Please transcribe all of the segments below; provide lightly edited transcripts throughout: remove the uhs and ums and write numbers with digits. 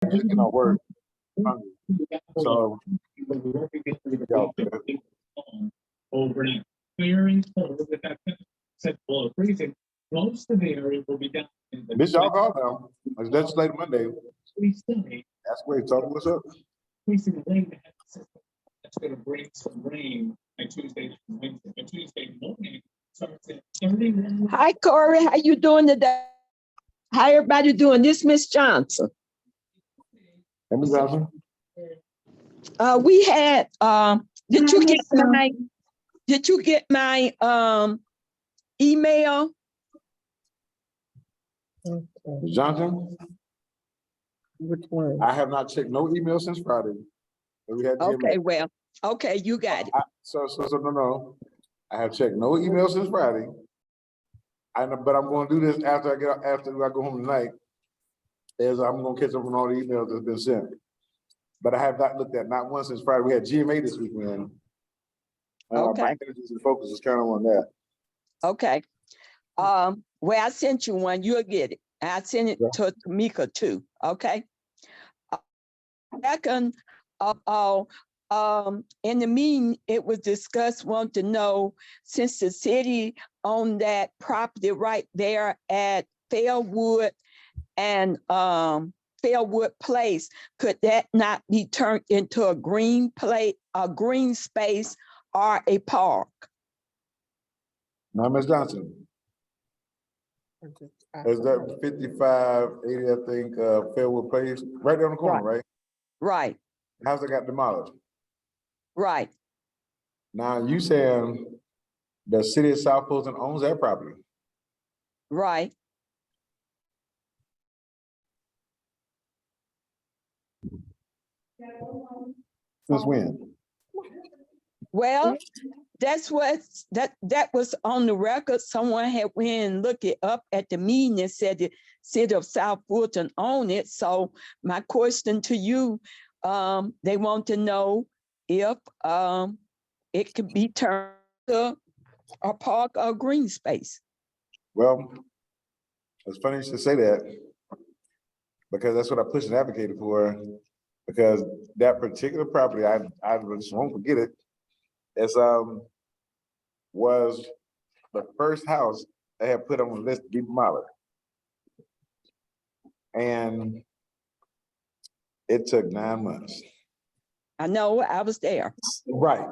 just cannot work. So, overnight clearing with that said below freezing. Most of the area will be down. This y'all call now. It's legislative Monday. That's great. Talk what's up. Increasing the rain that's going to bring some rain by Tuesday, Wednesday. By Tuesday morning starts at 31. Hi, Corey. How you doing today? How everybody doing? This Miss Johnson. Hey, Ms. Johnson. We had did you get my email? Ms. Johnson? Which one? I have not checked no email since Friday. We had Okay, well, okay, you got it. No. I have checked no email since Friday. But I'm going to do this after I go home tonight. Is I'm going to catch up on all the emails that's been sent. But I have not looked at not one since Friday. We had GMA this weekend. Okay. My energies and focus is kind of on that. Okay. Well, I sent you one. You'll get it. I sent it to Tamika too. Okay. Second of all, in the meeting, it was discussed, want to know, since the city owned that property right there at Fairwood and Fairwood Place, could that not be turned into a green space or a park? Now, Ms. Johnson, is that 5580, I think, Fairwood Place, right there on the corner, right? Right, How's it got demolished? right. Now, you saying the city of South Fulton owns that property? Right. Since when? Well, that's what that was on the record. Someone had went and looked it up at the meeting and said the city of South Fulton owned it. So my question to you, they want to know if it could be turned to a park or green space. Well, it's funny you should say that, because that's what I pushed and advocated for, because that particular property, I just won't forget it, was the first house they had put on the list to be demolished. And it took 9 months. I know, I was there. Right.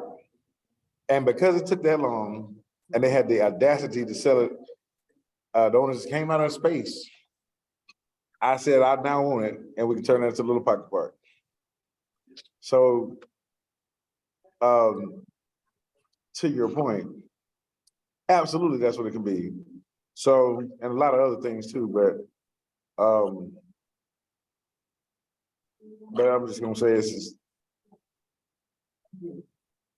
And because it took that long, and they had the audacity to sell it, the owners came out of space. I said, I now own it, and we can turn that into a little pocket park. So, to your point, absolutely, that's what it can be. So, and a lot of other things too, but I'm just gonna say it's just,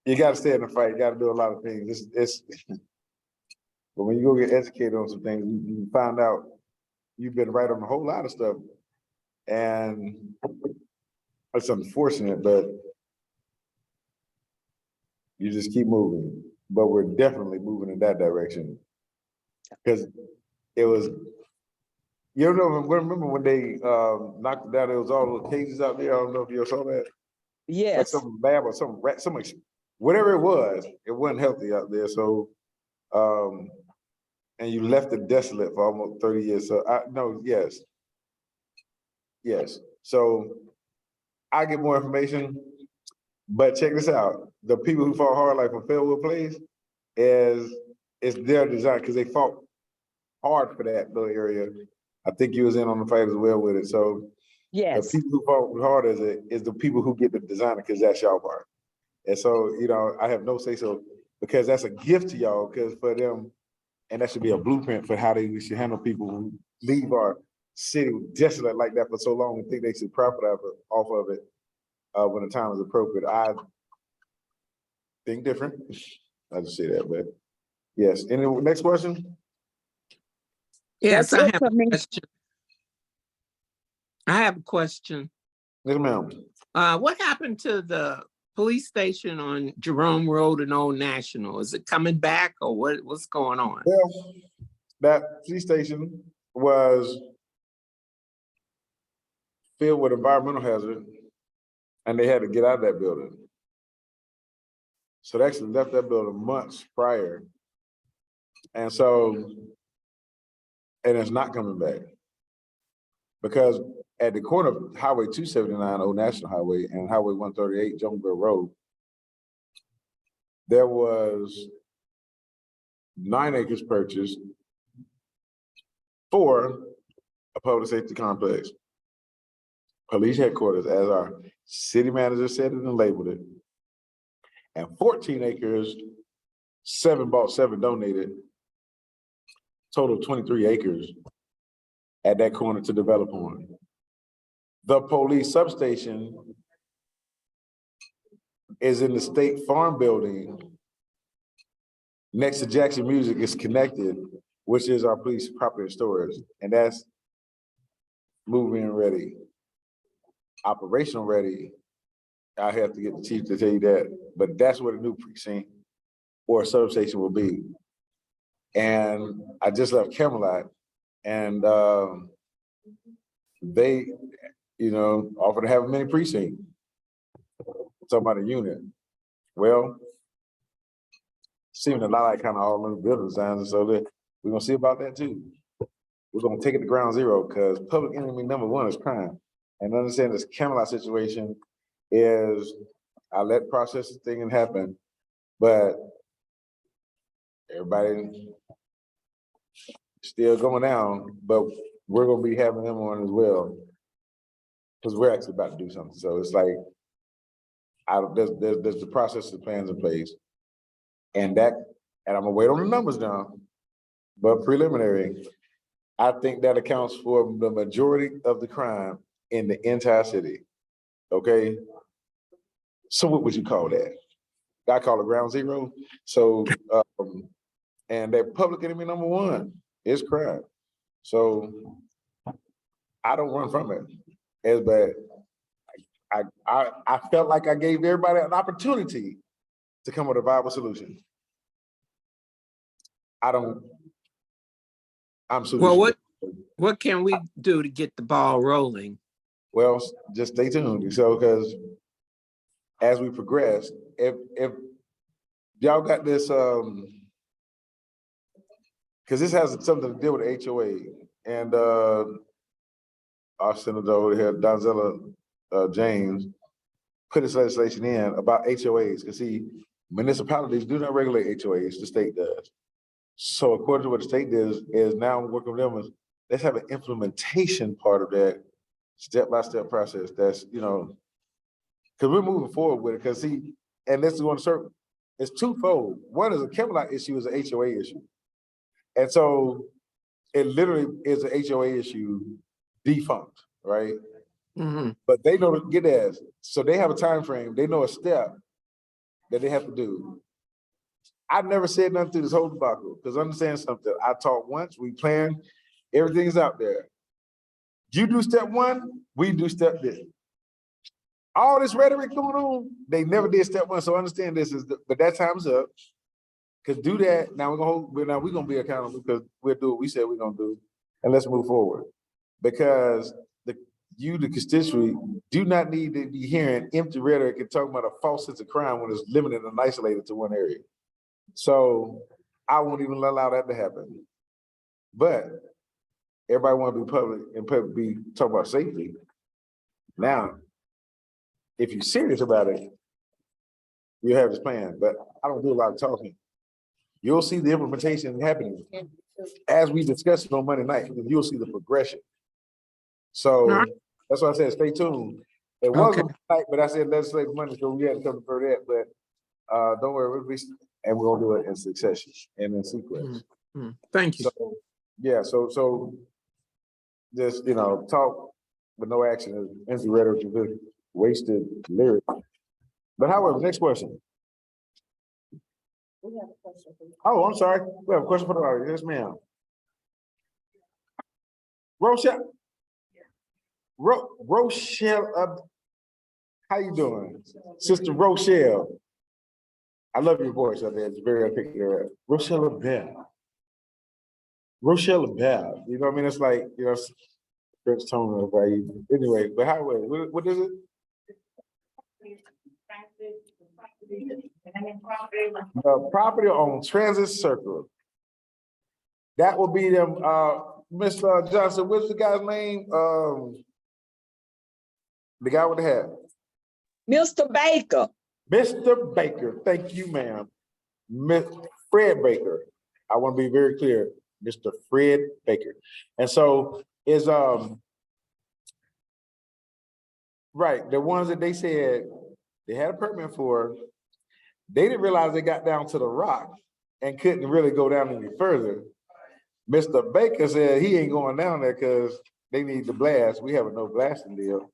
you got to stay in the fight. You got to do a lot of things. But when you go get educated on some things, you find out you've been right on a whole lot of stuff, and it's unfortunate, but you just keep moving. But we're definitely moving in that direction, because it was, you know, remember when they knocked it down, there was all the cages out there. I don't know if you saw that. Yes. Like some lab or some rat, whatever it wasn't healthy out there. So, and you left it desolate for almost 30 years. So yes. So I get more information, but check this out. The people who fought hard, like from Fairwood Place, is their design, because they fought hard for that little area. I think you was in on the fight as well with it. So yes, the people who fought hard is the people who get the designer, because that's y'all part. And so, you know, I have no say so, because that's a gift to y'all, because for them, and that should be a blueprint for how we should handle people who leave our city desolate like that for so long and think they should profit off of it when the time is appropriate. I think different. I just say that, but yes. Any next question? Yes, I have a me. question. I have a question. Yes, ma'am. What happened to the police station on Jerome Road and Old National? Is it coming back, or what's going on? Well, that police station was filled with environmental hazard, and they had to get out of that building. So they actually left that building months prior. And so, and it's not coming back. Because at the corner of Highway 279, Old National Highway, and Highway 138, Jonesboro Road, there was 9 acres purchased for a public safety complex. Police headquarters, as our city manager said it and labeled it. And 14 acres, 7 bought, 7 donated, total 23 acres at that corner to develop on. The police substation is in the State Farm building next to Jackson Music. Is connected, which is our police property and storage, and that's moving ready, operational ready. I have to get the chief to tell you that, but that's where the new precinct or substation will be. And I just left Camelot, and they, offered to have a mini precinct. Talking about a unit. Well, seeming a lot like kind of all in the building designs, and so we're gonna see about that too. We're gonna take it to ground zero because public enemy number 1 is crime. And understand this Camelot situation is I let process the thing and happen, but everybody still going down, but we're gonna be having them on as well. Because we're actually about to do something. So it's like there's the process of plans in place. And I'm gonna wait on the numbers now, but preliminary, I think that accounts for the majority of the crime in the entire city. Okay. So what would you call that? I call it ground zero. So, and that public enemy number 1 is crime. So I don't run from it as bad. I felt like I gave everybody an opportunity to come with a viable solution. I'm Well, what can we do to get the ball rolling? Well, just stay tuned. So, because as we progress, if y'all got this, because this has something to deal with the HOA, and our senator over here, Donzella James, put this legislation in about HOAs. Because see, municipalities do not regulate HOAs, the state does. So according to what the state does, is now working with them, let's have an implementation part of that step-by-step process. That's, because we're moving forward with it. Because see, and this is going to serve, it's twofold. One is a Camelot issue, is an HOA issue. And so it literally is an HOA issue defunct, right? Mm-hmm. But they know to get as, so they have a time frame, they know a step that they have to do. I never said nothing through this whole debacle, because understand something. I talked once, we planned, everything's out there. You do step 1, we do step this. All this rhetoric going on, they never did step 1. So understand this but that time's up. Because do that, now we're gonna be accountable, because we'll do what we said we're gonna do, and let's move forward. Because the constituency, do not need to be hearing empty rhetoric and talking about a false sense of crime when it's limited and isolated to one area. So I won't even allow that to happen. But everybody want to be public and be talking about safety. Now, if you're serious about it, you have this plan. But I don't do a lot of talking. You'll see the implementation happening as we discussed it on Monday night. You'll see the progression. So that's why I said stay tuned. It was on night, but I said legislative Monday, so we had to come for that. But don't worry, and we're gonna do it in succession and in sequence. Mm-hmm. Thank you. So yeah, so just talk with no action is empty rhetoric, just wasted lyric. But however, next question. We have a question. Oh, I'm sorry. We have a question for the audience. Yes, ma'am. Rochelle. Rochelle, how you doing? Sister Rochelle. I love your voice up there. It's very articulate. Rochelle Bell. Rochelle Bell. You know what I mean? It's like, French tone value. Anyway, but how, what is it? Property on Transit Circle. That will be them, Mr. Johnson, what's the guy's name? The guy with the hat. Mr. Baker. Mr. Baker, thank you, ma'am. Fred Baker. I want to be very clear, Mr. Fred Baker. And so is right, the ones that they said they had a permit for, they didn't realize they got down to the rock and couldn't really go down any further. Mr. Baker said he ain't going down there because they need the blast. We have a no blasting deal.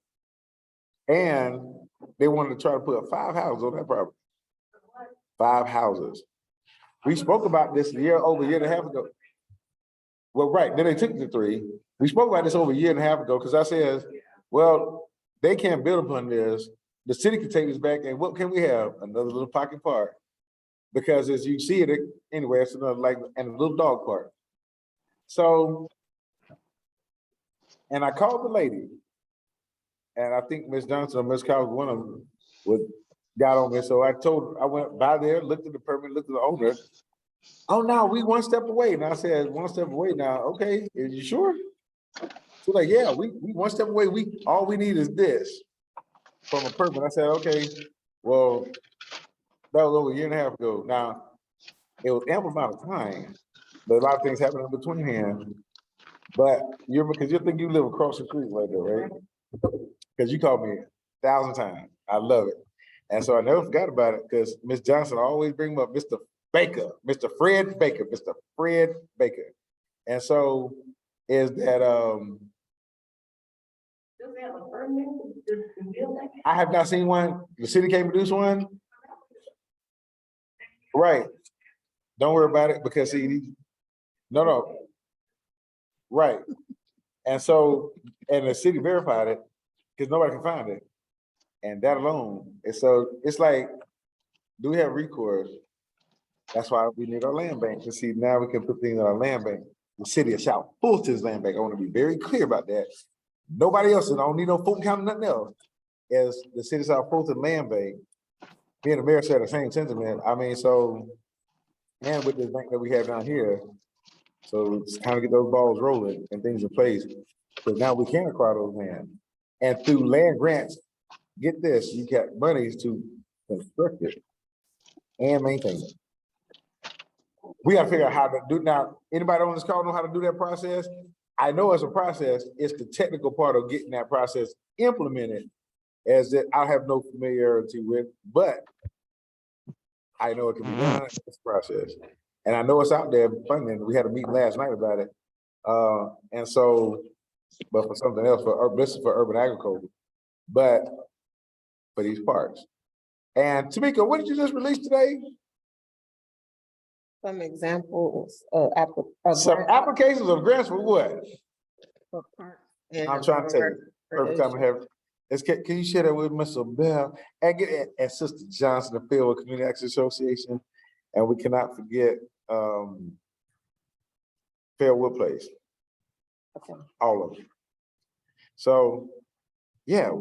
And they wanted to try to put 5 houses on that property. 5 houses. We spoke about this over a year and a half ago. Well, right, then they took the 3. We spoke about this over a year and a half ago because I said, well, they can't build upon this. The city can take this back, and what can we have? Another little pocket park. Because as you see it, anyway, it's another and a little dog park. So, and I called the lady, and I think Ms. Johnson or Ms. Collins, one of them, got on me. So I went by there, looked at the permit, looked at the owner. Oh no, we 1 step away. And I said, 1 step away now. Okay, are you sure? So like, yeah, we 1 step away. All we need is this from a permit. I said, okay, well, that was over a year and a half ago. Now, it was ample amount of time, but a lot of things happen in between here. But because you think you live across the street right there, right? Because you called me 1,000 times. I love it. And so I never forgot about it because Miss Johnson always bring up Mr. Baker, Mr. Fred Baker, Mr. Fred Baker. And so is that I have not seen one. The city can't produce one. Right. Don't worry about it because see, no. Right. And so, and the city verified it because nobody can find it. And that alone, and so it's like, do we have recourse? That's why we need our land bank to see now we can put things in our land bank. The city of South Fulton's land bank. I want to be very clear about that. Nobody else, and I don't need no Fulton County, nothing else. As the city of South Fulton land bank, me and the mayor share the same sentiment. I mean, so, and with this bank that we have down here, so it's time to get those balls rolling and things in place. Because now we can acquire those land. And through land grants, get this, you got monies to construct it and maintain it. We gotta figure out how to do now. Anybody on this call know how to do that process? I know it's a process. It's the technical part of getting that process implemented as that I have no familiarity with, but I know it can be done. It's a process. And I know it's out there funding. We had a meeting last night about it. And so, but for something else, this is for urban agriculture, but for these parks. And Tamika, what did you just release today? Some examples Some applications of grants for what? I'm trying to tell you. Perfect time to have. Can you share that with Mr. Bell and Sister Johnson, the Fairwood Community Action Association, and we cannot forget Fairwood Place. Okay. All of them. So, yeah,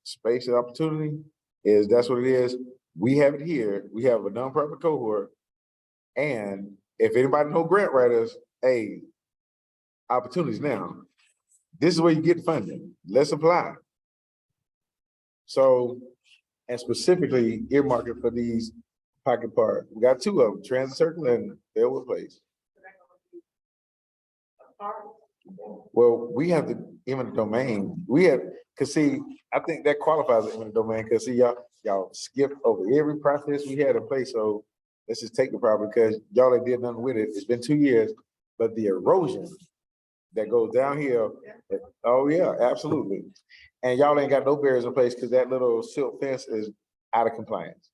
space and opportunity that's what it is. We have it here. We have a nonprofit cohort. And if anybody know grant writers, hey, opportunities now. This is where you get funding. Let's apply. So, and specifically earmark it for these pocket parks. We got 2 of them, Transit Circle and Fairwood Place. Well, we have the eminent domain. We have, cause see, I think that qualifies as eminent domain, cause see, y'all skipped over every process we had in place. So let's just take the property because y'all ain't did nothing with it. It's been 2 years, but the erosion that goes down here, oh yeah, absolutely. And y'all ain't got no barriers in place because that little silk fence is out of compliance.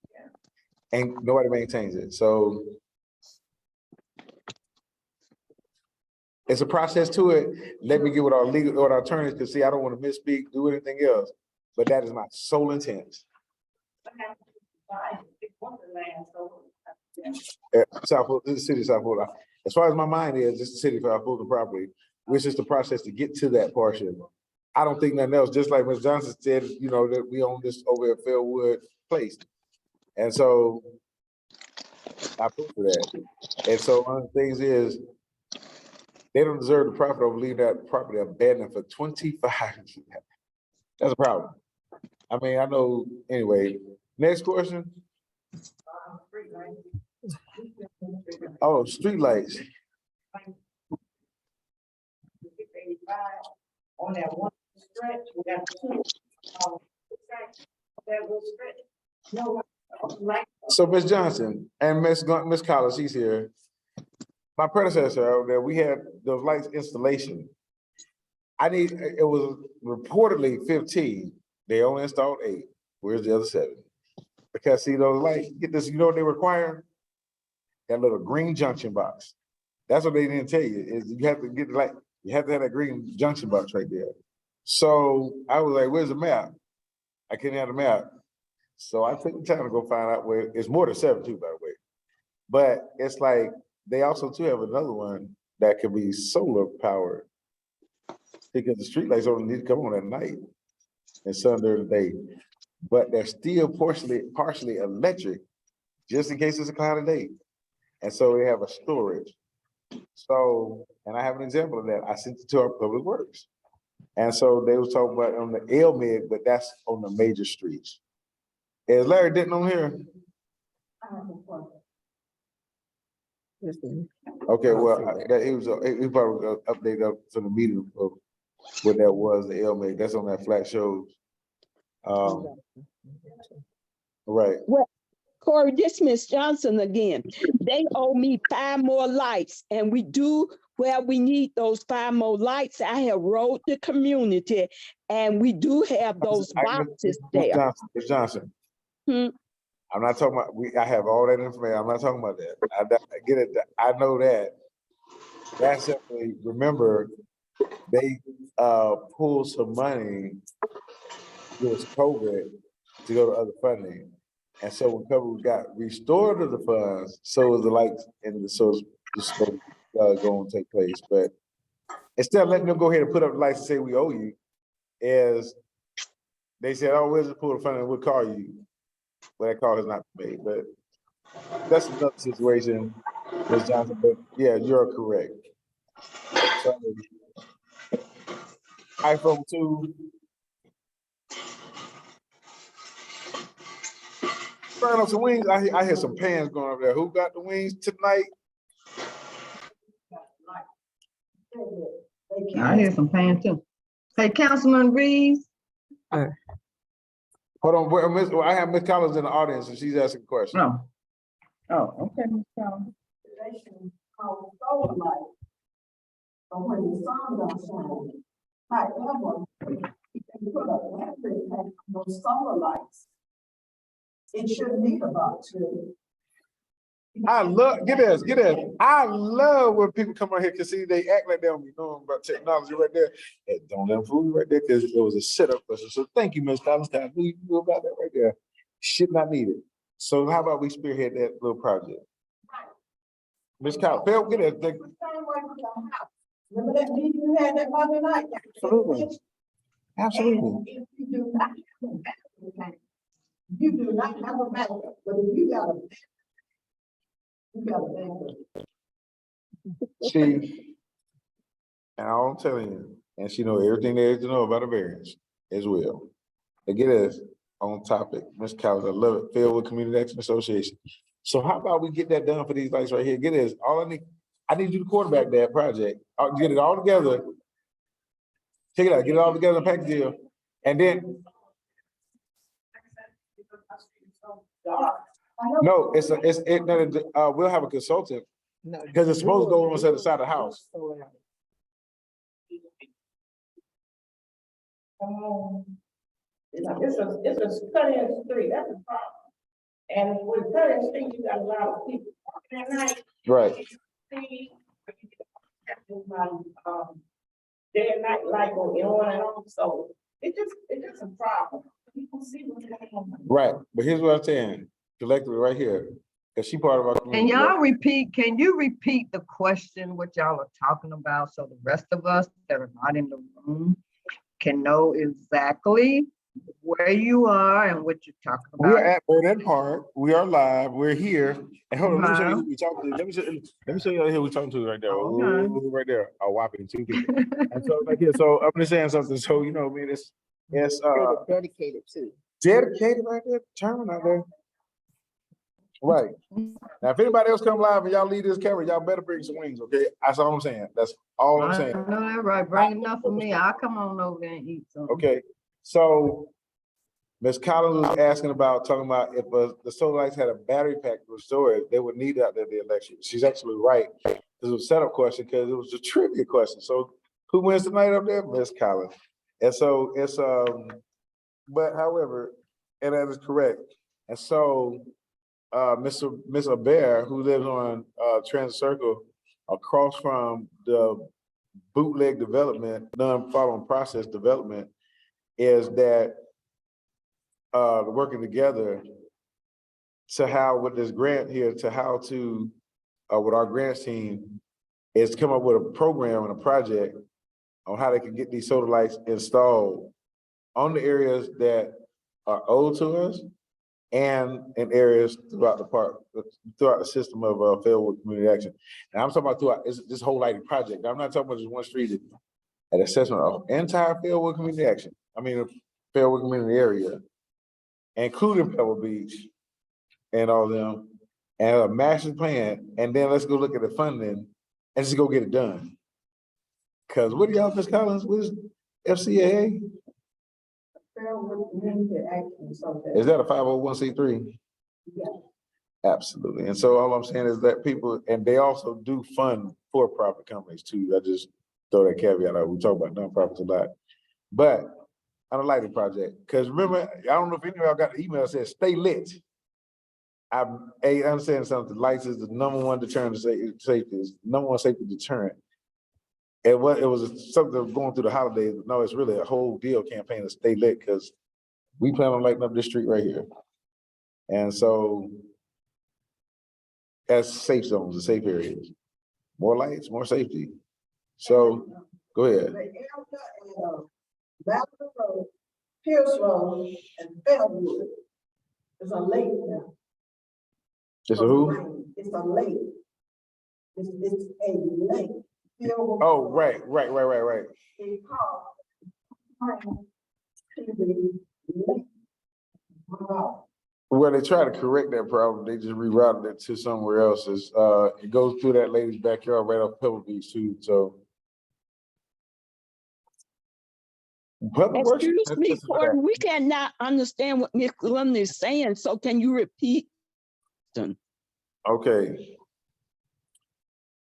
And nobody maintains it. So it's a process to it. Let me get with our legal or our attorneys because see, I don't want to misspeak, do anything else. But that is my sole intent. South Fulton, this is the city of South Fulton. As far as my mind is, this is the city of South Fulton property. which is the process to get to that portion. I don't think nothing else, just like Ms. Johnson said, you know, that we own this over at Fairwood Place. And so I put for that. And so one of the things is they don't deserve the profit of leaving that property abandoned for 25 years. That's a problem. I mean, I know, anyway, next question. Oh, streetlights. On that one stretch, we got two. That little stretch. No, like. So Ms. Johnson and Ms. Collins, she's here. My predecessor, that we had those lights installation. It was reportedly 15. They only installed 8. Where's the other 7? Because see those lights, get this, you know what they require? That little green junction box. That's what they didn't tell you, is you have to get the light, you have to have that green junction box right there. So I was like, where's the map? I couldn't have the map. So I took the time to go find out where, it's more than 7 too, by the way. But it's like, they also too have another one that could be solar powered. Because the streetlights only need to come on at night and sun during the day. But they're still partially electric, just in case it's a cloudy day. And so they have a storage. So, and I have an example of that. I sent it to our public works. And so they was talking about on the LMIG, but that's on the major streets. Is Larry Denton on here? Okay, well, he probably got update up to the meeting of what that was, the LMIG. That's on that flat shows. Right. Well, Corey, this Miss Johnson again. They owe me 5 more lights, and we do where we need those 5 more lights. I have wrote the community, and we do have those boxes there. Ms. Johnson. Hmm. I'm not talking about, I have all that information. I'm not talking about that. I get it. I know that. That's simply, remember, they pulled some money during COVID to go to other funding. And so when COVID got restored to the funds, so was the lights and the so it's going to take place. But instead of letting them go ahead and put up the lights and say we owe you, is they said, oh, we'll just pull the funding and we'll call you. Well, that call has not been made, but that's another situation, Ms. Johnson. But yeah, you're correct. So, iPhone 2. Burn up some wings. I hear some pans going over there. Who got the wings tonight? I hear some pan too. Hey, Councilman Reeves. Hold on, I have Ms. Collins in the audience and she's asking a question. No. Oh, okay, Ms. Collins. But when the sun don't shine, however, you can put a battery pack on those solar lights. It shouldn't need about 2. I love, get this. I love when people come out here because see, they act like they don't be knowing about technology right there. And don't let them fool you right there because it was a setup question. So thank you, Ms. Collins. I knew you knew about that right there. Should not need it. So how about we spearhead that little project? Ms. Collins, Phil, get it. Remember that meeting you had that Monday night? Absolutely. Absolutely. If you do not, you do not have a backup, but if you got a backup. See, and all I'm telling you, and she knows everything there is to know about a variance as well. To get us on topic, Ms. Collins, I love it. Fairwood Community Action Association. So how about we get that done for these lights right here? Get this. All I need you to quarterback that project. I'll get it all together. Check it out. Get it all together in a package deal, and then. No, we'll have a consultant because it's supposed to go on the other side of the house. It's a cut-in street, that's a problem. And with cut-in street, you got a lot of people walking at night. Right. Day and night light going on and on, so it's just a problem. You can see what's going on. Right, but here's what I'm saying, collectively right here. Cause she part of our Can community. y'all repeat, can you repeat the question, what y'all are talking about, so the rest of us that are not in the room can know exactly where you are and what you're talking We are about? at Burnett Park. We are live. We're here. And hold on, let me show you who we talking to. Let me show you who we talking to right there. Okay. Ooh, right there. A whopping 2 people. And so like here, so I'm just saying something. So you know, man, it's Dedicated to. dedicated right there, determined out there. Right. Now, if anybody else come live and y'all leave this camera, y'all better bring some wings, okay? That's all I'm saying. That's all I'm I saying. know that right. Bring enough for me. I'll come on over there and eat some. Okay. So Ms. Collins was asking about, talking about if the solar lights had a battery pack to restore it, they would need it out there the election. She's actually right. This was a setup question because it was a trivia question. So who wins tonight up there? Ms. Collins. And so it's but however, and that is correct. And so Miss Bear, who lives on Transit Circle across from the bootleg development, non-following process development, is that working together to how with this grant here, to how to with our grants team is come up with a program and a project on how they can get these solar lights installed on the areas that are owed to us and in areas throughout the park, throughout the system of Fairwood Community Action. And I'm talking about throughout this whole lighting project. I'm not talking about just one street, an assessment of entire Fairwood Community Action. I mean, Fairwood Community area, including Pebble Beach and all them, and a master plan. And then let's go look at the funding and just go get it done. Cause what do y'all, Ms. Collins, what is FCAA? Fairwood Community Action, so Is that a 501c3? Yeah. Absolutely. And so all I'm saying is that people, and they also do fund for-profit companies too. I just throw that caveat out. We talk about nonprofits a lot. But on a lighting project, because remember, I don't know if any of y'all got the email that says stay lit. I understand something. Lights is the #1 deterrent to safety, is #1 safety deterrent. It was something going through the holidays, but no, it's really a whole deal campaign to stay lit because we plan on lighting up this street right here. And so as safe zones and safe areas, more lights, more safety. So go ahead. The area in Valley Road, Pierce Road, and Fairwood is a lake now. Just a who? It's a lake. It's a lake. Fairwood Oh, Road. right. It's called the lake. Wow. Well, they try to correct that problem. They just rerouted it to somewhere else. It goes through that lady's backyard right off Pebble Beach too. So public works. Excuse me, Corey, we cannot understand what Ms. Glendon is saying, so can you repeat? Okay.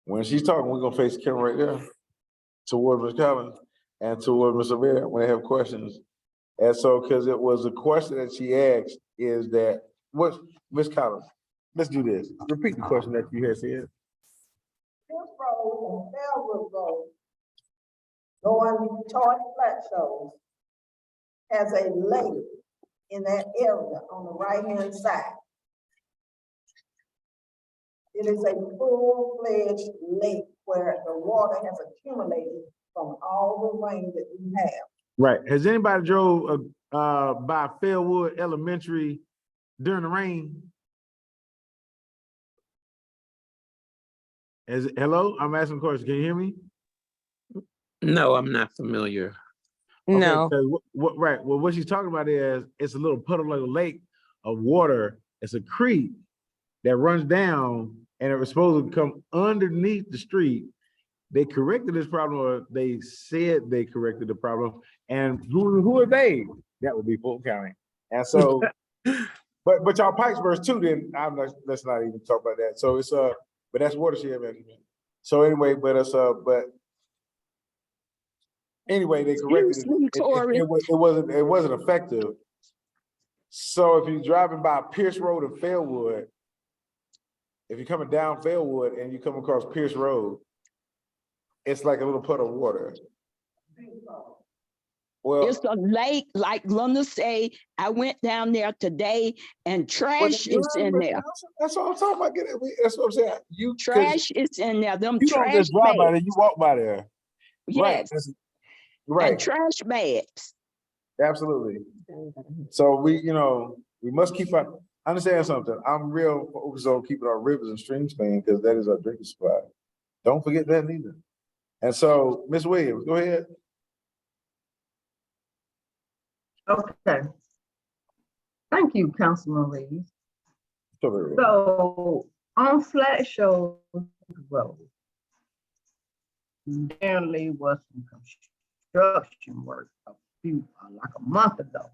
When she's talking, we're gonna face the camera right there toward Ms. Collins and toward Mr. Bear when they have questions. And so, because it was a question that she asked, is that what Ms. Collins? Let's do this. Repeat the question that you had said. Pierce Road and Fairwood Road, going toward Flat Shoals, has a lake in that area on the right-hand side. It is a full-fledged lake where the water has accumulated from all the rain that we have. Right. Has anybody drove by Fairwood Elementary during the rain? Hello, I'm asking a question. Can you hear me? No, I'm not familiar. Okay, No, 'cause right. Well, what she's talking about is it's a little puddle like a lake of water. It's a creek that runs down and it was supposed to come underneath the street. They corrected this problem, or they said they corrected the problem. And who are they? That would be Fulton County. And so, but y'all pipes burst too, then let's not even talk about that. So it's but that's watershed management. So anyway, but anyway, they corrected Excuse me, it. Corey. It wasn't effective. So if you're driving by Pierce Road and Fairwood, if you're coming down Fairwood and you come across Pierce Road, it's like a little puddle of water. Well, It's a lake, like Linda say, I went down there today and trash you is heard in me, there. that's what I'm talking about. Get it? That's what I'm saying. Because Trash is in there, them you don't trash just drive by there, you bags. walk by there. Right. Yes, and Right. trash bags. Absolutely. So we must keep on, understand something. I'm real focused on keeping our rivers and streams clean because that is our drinking supply. Don't forget that neither. And so, Ms. Williams, go ahead. Okay. Thank you, Councilman Reed. So, So on Flat Show Road, apparently was some construction work like a month ago.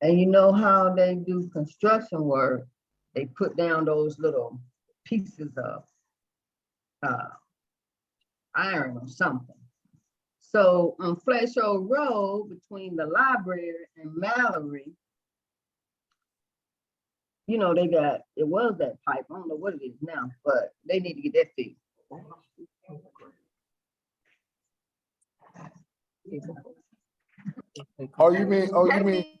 And you know how they do construction work, they put down those little pieces of iron or something. So on Flat Show Road, between the library and Mallory, you know, they got, it was that pipe, I don't know what it is now, but they need to get that fixed. you mean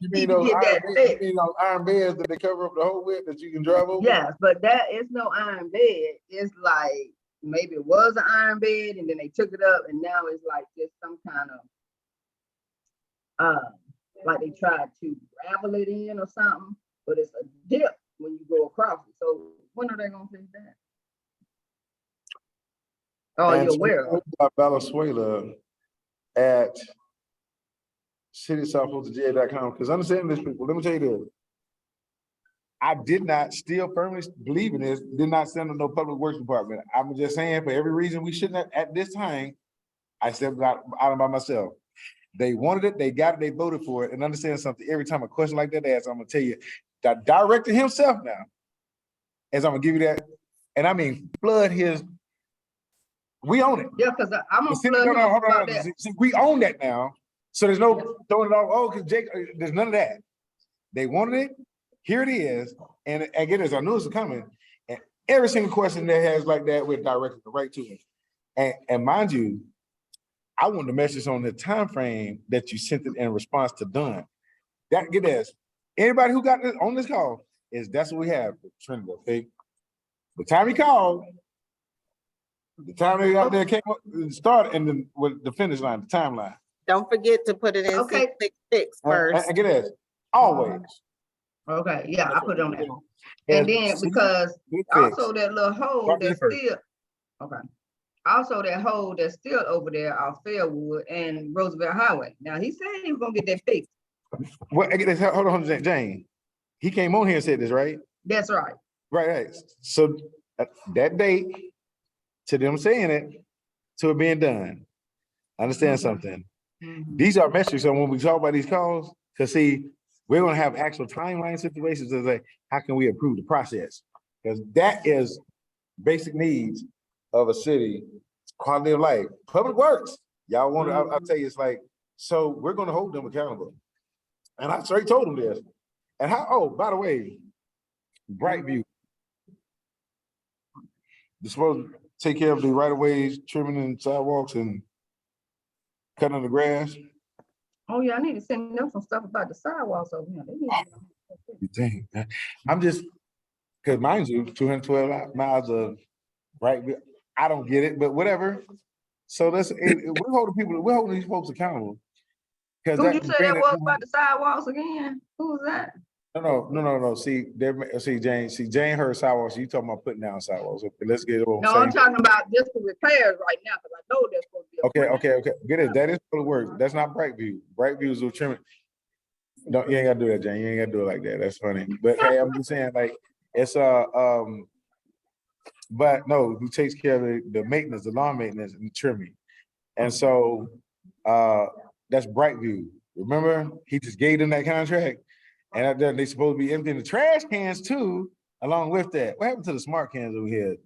Need to those get that iron beds, fixed. you mean those iron beds that they cover up the whole with that you can drive over? Yes, but that is no iron bed. It's like, maybe it was an iron bed and then they took it up and now it's like just some kind of, like they tried to gravel it in or something, but it's a dip when you go across it. So when are they gonna fix that? Oh, And you're so aware of. Valenzuela at citysouthwestga.com, because understand this, people, let me tell you this. I did not, still firmly believe in this, did not send them no public works department. I'm just saying, for every reason we shouldn't have, at this time, I stepped out by myself. They wanted it, they got it, they voted for it, and understand something, every time a question like that asks, I'm gonna tell you, the director himself now, as I'm gonna give you that, and I mean, flood his, we own it. Yeah, because I'm gonna See, flood no, him hold on, about that. see, we own that now, so there's no throwing it off, oh, because Jake, there's none of that. They wanted it, here it is, and again, as I knew it was coming, and every single question that has like that, we're directed right to it. And mind you, I want the message on the time frame that you sent it in response to done. That get this. Anybody who got this on this call is that's what we have for Trinidad. Okay, the time he called, the time they got there came up, started, and then with the finish line, the timeline. Don't forget to put it in Okay. 666 first. And get this, always. Okay, yeah, I put it on there. And And then because also that little hole Right that's there first. still, okay. Also that hole that's still over there off Fairwood and Roosevelt Highway. Now he said he was gonna get that fixed. What? I get this. Hold on, Jane. He came on here and said this, right? That's right. Right. So that date to them saying it to it being done. Understand something. Mhm. These are metrics on when we talk about these calls, because see, we're gonna have actual timeline situations to say, how can we improve the process? Because that is basic needs of a city, quality of life, public works. Y'all want to, I'll tell you, it's like, so we're gonna hold them accountable. And I straight told them this. And how, oh, by the way, Brightview. They're supposed to take care of the right of ways, trimming and sidewalks and cutting the grass. Oh yeah, I need to send them some stuff about the sidewalks over here. They need to- You think, man. I'm just, because mind you, 212 miles of right, I don't get it, but whatever. So we're holding these folks accountable. Because Who'd you say that was about the sidewalks again? Who was that? No. See, Jane heard sidewalks. You talking about putting down sidewalks. Okay, let's get it on. No, I'm talking about just the repairs right now, because I know there's supposed to be. Okay. Get it. That is for the work. That's not Brightview. Brightview is a trimming. No, you ain't gotta do that, Jane. You ain't gotta do it like that. That's funny. But hey, I'm just saying, like, it's but no, who takes care of the maintenance, the lawn maintenance and the trimming. And so that's Brightview. Remember, he just gave them that contract. And they supposed to be emptying the trash cans too, along with that. What happened to the smart cans over here?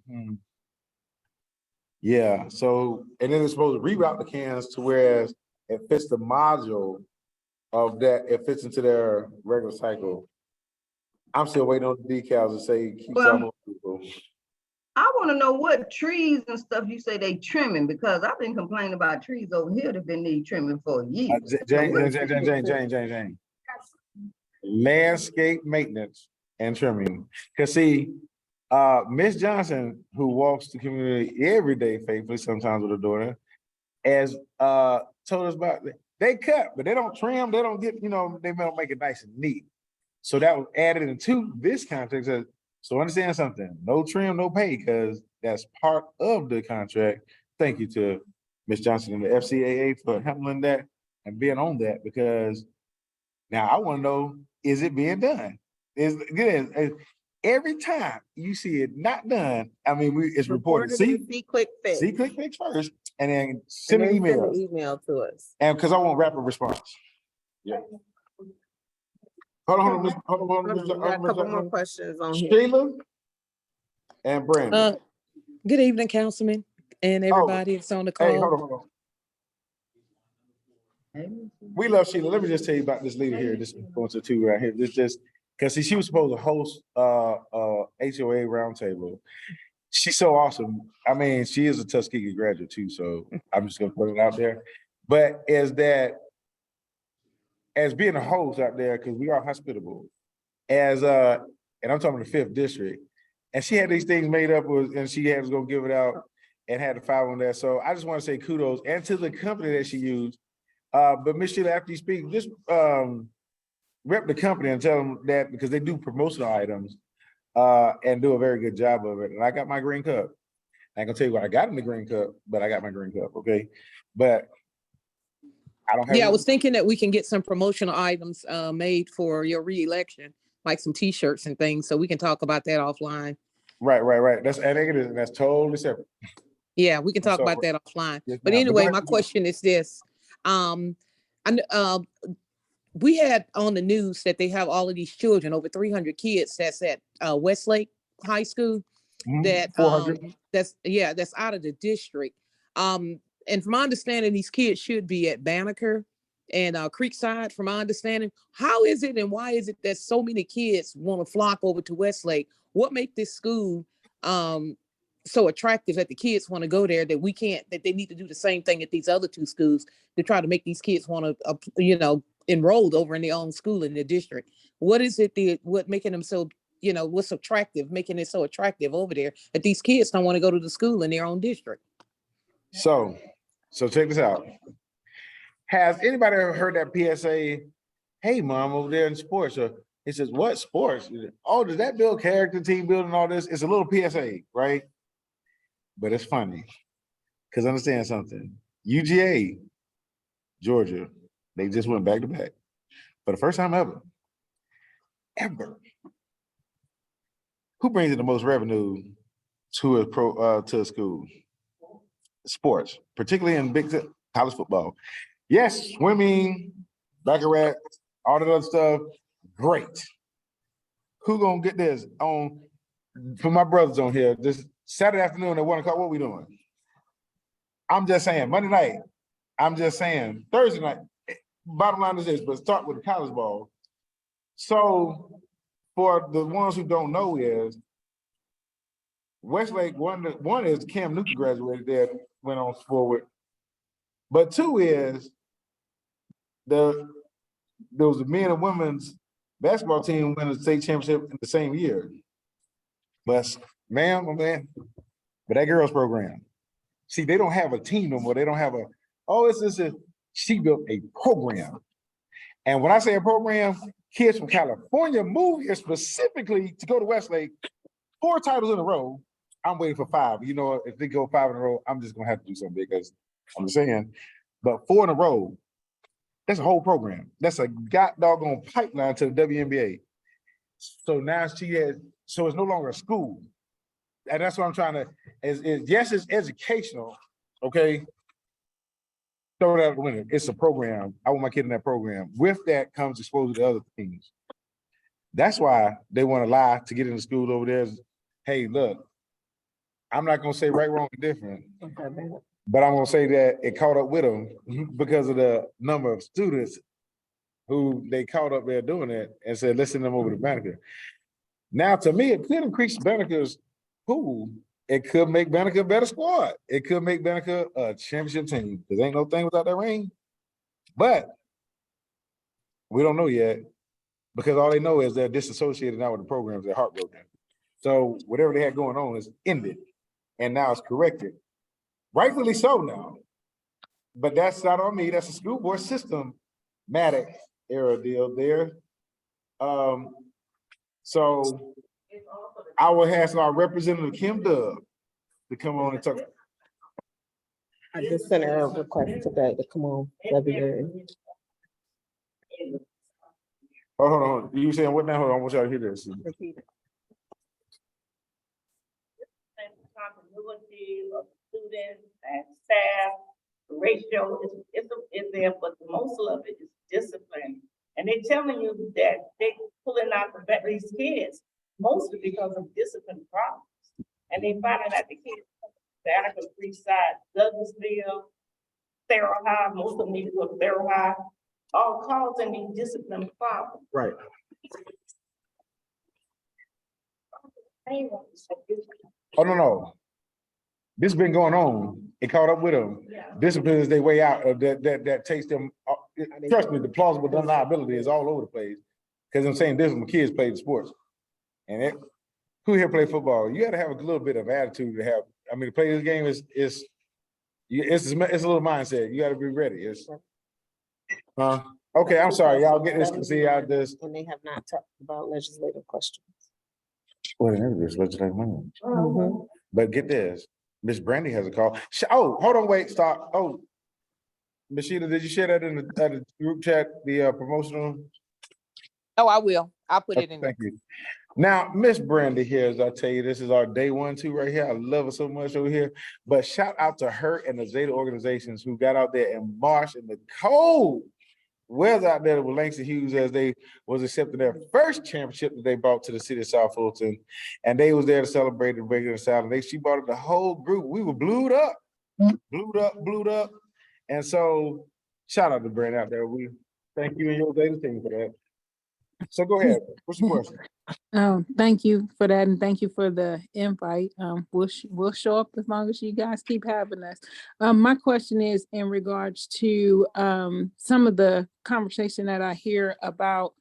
Yeah, so, and then they're supposed to reroute the cans to whereas it fits the module of that, it fits into their regular cycle. I'm still waiting on the decals to say keep Well, some people. I wanna know what trees and stuff you say they trimming, because I've been complaining about trees over here that been need trimming for years. So Jane, what- Jane. Landscape maintenance and trimming. Cause see, Miss Johnson, who walks the community every day faithfully, sometimes with her daughter, as told us about, they cut, but they don't trim, they don't get, they don't make it nice and neat. So that was added into this context. So understand something, no trim, no pay, because that's part of the contract. Thank you to Ms. Johnson and the FCAA for handling that and being on that, because now I want to know, is it being done? Is good. Every time you see it not done, I mean, it's reported. See quick fix. See quick fix first, and then And send an then send email. an email to us. And because I want rapid response. Yeah. Hold on, Mr. Hold on, we got a couple more questions on here. Sheila and Brandon. Good evening, Councilman, and everybody that's on the Hey, call. hold on. We love Sheila. Let me just tell you about this lady here. This is going to two right here. This just because she was supposed to host HOA roundtable. She's so awesome. I mean, she is a Tuskegee graduate too, so I'm just gonna put it out there. But as being a host out there, because we are hospitable, and I'm talking the 5th district, and she had these things made up and she was gonna give it out and had to file on that. So I just want to say kudos and to the company that she used. But Ms. Sheila, after you speak, just rep the company and tell them that, because they do promotional items and do a very good job of it. And I got my green cup. I ain't gonna tell you what I got in the green cup, but I got my green cup, okay? But I don't have. Yeah, I was thinking that we can get some promotional items made for your reelection, like some T-shirts and things, so we can talk about that offline. Right. That's totally separate. Yeah, we can talk So- about that offline. Yes, But ma'am. anyway, go my ahead. question is this. We had on the news that they have all of these children, over 300 kids that's at Westlake High School, Mhm. that 400. that's out of the district. And from my understanding, these kids should be at Banneker and Creekside, from my understanding. How is it and why is it that so many kids want to flock over to Westlake? What make this school so attractive that the kids want to go there, that we can't, that they need to do the same thing at these other two schools to try to make these kids want to enrolled over in their own school in the district? What is it what making them so, what's attractive, making it so attractive over there that these kids don't want to go to the school in their own district? So check this out. Has anybody ever heard that PSA? Hey, mom, over there in sports. It says, what sports? Oh, does that build character, team building, all this? It's a little PSA, right? But it's funny, because understand something. UGA, Georgia, they just went back to back for the first time ever. Who brings in the most revenue to a school? Sports, particularly in big college football. Yes, swimming, baccarat, all that other stuff, great. Who gonna get this on? For my brothers on here, this Saturday afternoon at 1 o'clock, what we doing? I'm just saying, Monday night. I'm just saying, Thursday night. Bottom line is this, but start with the college ball. So for the ones who don't know, is Westlake, one is Cam Newton graduated there, went on forward. But two is there was a men and women's basketball team win the state championship in the same year. But ma'am, my man, but that girls program. See, they don't have a team no more. They don't have she built a program. And when I say a program, kids from California move here specifically to go to Westlake 4 titles in a row. I'm waiting for 5. If they go 5 in a row, I'm just gonna have to do something, because I'm just saying. But 4 in a row, that's a whole program. That's a doggone pipeline to the WNBA. So now so it's no longer a school. And that's what I'm trying to, yes, it's educational, okay? Throw it out the window. It's a program. I want my kid in that program. With that comes exposure to other things. That's why they want to lie to get into schools over there. Hey, look, I'm not gonna say right, wrong, or different, but I'm gonna say that it caught up with them because of the number of students who they caught up there doing it and said, let's send them over to Banneker. Now, to me, it could increase Banneker's pool It could make Banneker a better squad. It could make Banneker a championship team. Cause ain't no thing without that ring. But we don't know yet because all they know is they're disassociated now with the programs. They're heartbroken. So whatever they had going on is ended, and now it's corrected. Rightfully so now. But that's not on me. That's a school board system Matic era deal there. So I will ask our representative Kim Dub to come on and talk. I just sent her a request today to come on. That'd be good. Oh, hold on. You saying what now? Hold on. I want y'all to hear this. Repeat it. Continuity of students and staff, the ratio is there, but most of it is discipline. And they're telling you that they pulling out these kids mostly because of discipline problems. And they finding out the kids, Banneker, Creekside, Douglasville, Sarah High, most of them need to go to Sarah High, all causing these discipline problems. Right. Oh, no. This has been going on. It caught up with them. Discipline is their way out of that takes them. Trust me, the plausible deniability is all over the place. Because I'm saying this when kids play the sports. And who here play football? You gotta have a little bit of attitude to have. I mean, to play this game is it's a little mindset. You gotta be ready. Okay, I'm sorry, y'all get this to see out this. When they have not talked about legislative questions. Well, this legislative money. But get this, Miss Brandy has a call. Oh, hold on, wait, stop. Oh, Ms. Sheila, did you share that in the group chat, the promotional? Oh, I will. I'll put it in there. Thank you. Now, Miss Brandy here, as I tell you, this is our day 1, 2 right here. I love her so much over here. But shout out to her and the Zeta organizations who got out there and marched in the cold weather out there with Langston Hughes as they was accepting their first championship that they brought to the city of South Fulton. And they was there to celebrate the regular style. And she brought the whole group. We were blued up. And so shout out to Brent out there. We thank you and your Zeta team for that. So go ahead. What's your question? Thank you for that, and thank you for the invite. We'll show up as long as you guys keep having us. My question is in regards to some of the conversation that I hear about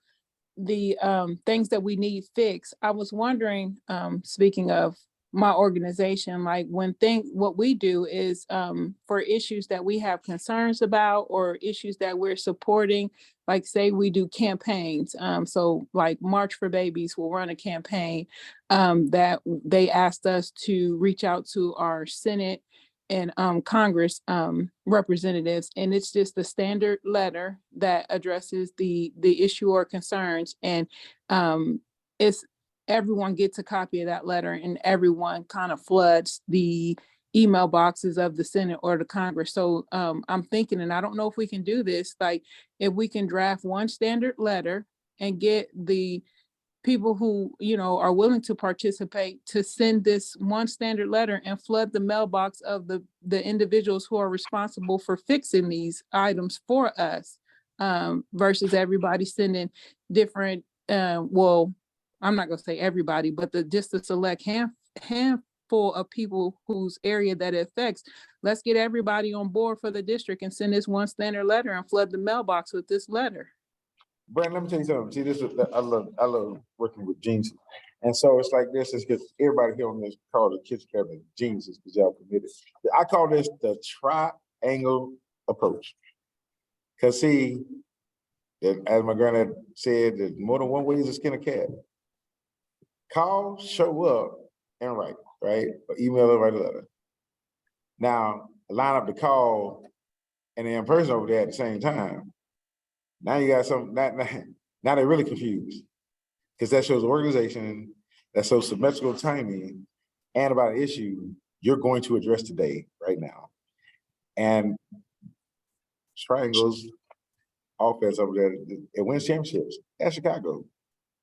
the things that we need fixed. I was wondering, speaking of my organization, like what we do is for issues that we have concerns about or issues that we're supporting, like say we do campaigns. So like March for Babies will run a campaign that they asked us to reach out to our Senate and Congress representatives. And it's just the standard letter that addresses the issue or concerns. And everyone gets a copy of that letter and everyone kind of floods the email boxes of the Senate or the Congress. So I'm thinking, and I don't know if we can do this, like if we can draft one standard letter and get the people who, are willing to participate to send this one standard letter and flood the mailbox of the individuals who are responsible for fixing these items for us, versus everybody sending different, I'm not gonna say everybody, but just a select handful of people whose area that it affects. Let's get everybody on board for the district and send this one standard letter and flood the mailbox with this letter. Brandon, let me tell you something. See, this is I love working with geniuses. And so it's like this is because everybody here on this call the kids cabinet geniuses because y'all committed. I call this the triangle approach. Cause see, as my granddad said, there's more than one way to skin a cat. Call, show up, and write, right? Or email or write a letter. Now, line up the call and the in-person over there at the same time. Now you got some, now they're really confused. Because that shows organization, that shows symmetrical timing, and about an issue you're going to address today, right now. And Triangle's offense over there, it wins championships at Chicago.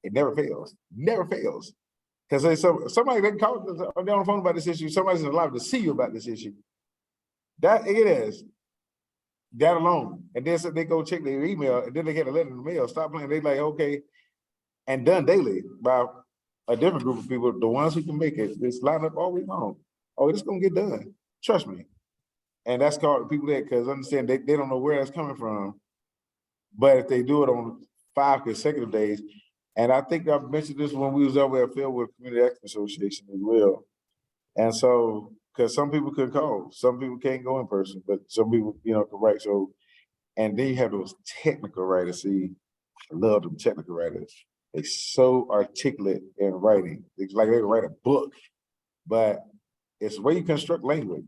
It never fails, never fails. Because somebody they call on the phone about this issue, somebody's allowed to see you about this issue. That it is. That alone. And then so they go check their email and then they get a letter in the mail. Stop playing. They like, okay. And done daily by a different group of people, the ones who can make it. This line up all week long. oh, it's gonna get done. Trust me. And that's called people that, because understand they don't know where that's coming from. But if they do it on 5 consecutive days, and I think I mentioned this when we was over at Fieldwood Community Action Association as well. And so, because some people could call, some people can't go in person, but some people, you know, can write. So, and then you have those technical writers. See, I love them technical writers. They so articulate in writing. It's like they can write a book, but it's the way you construct language.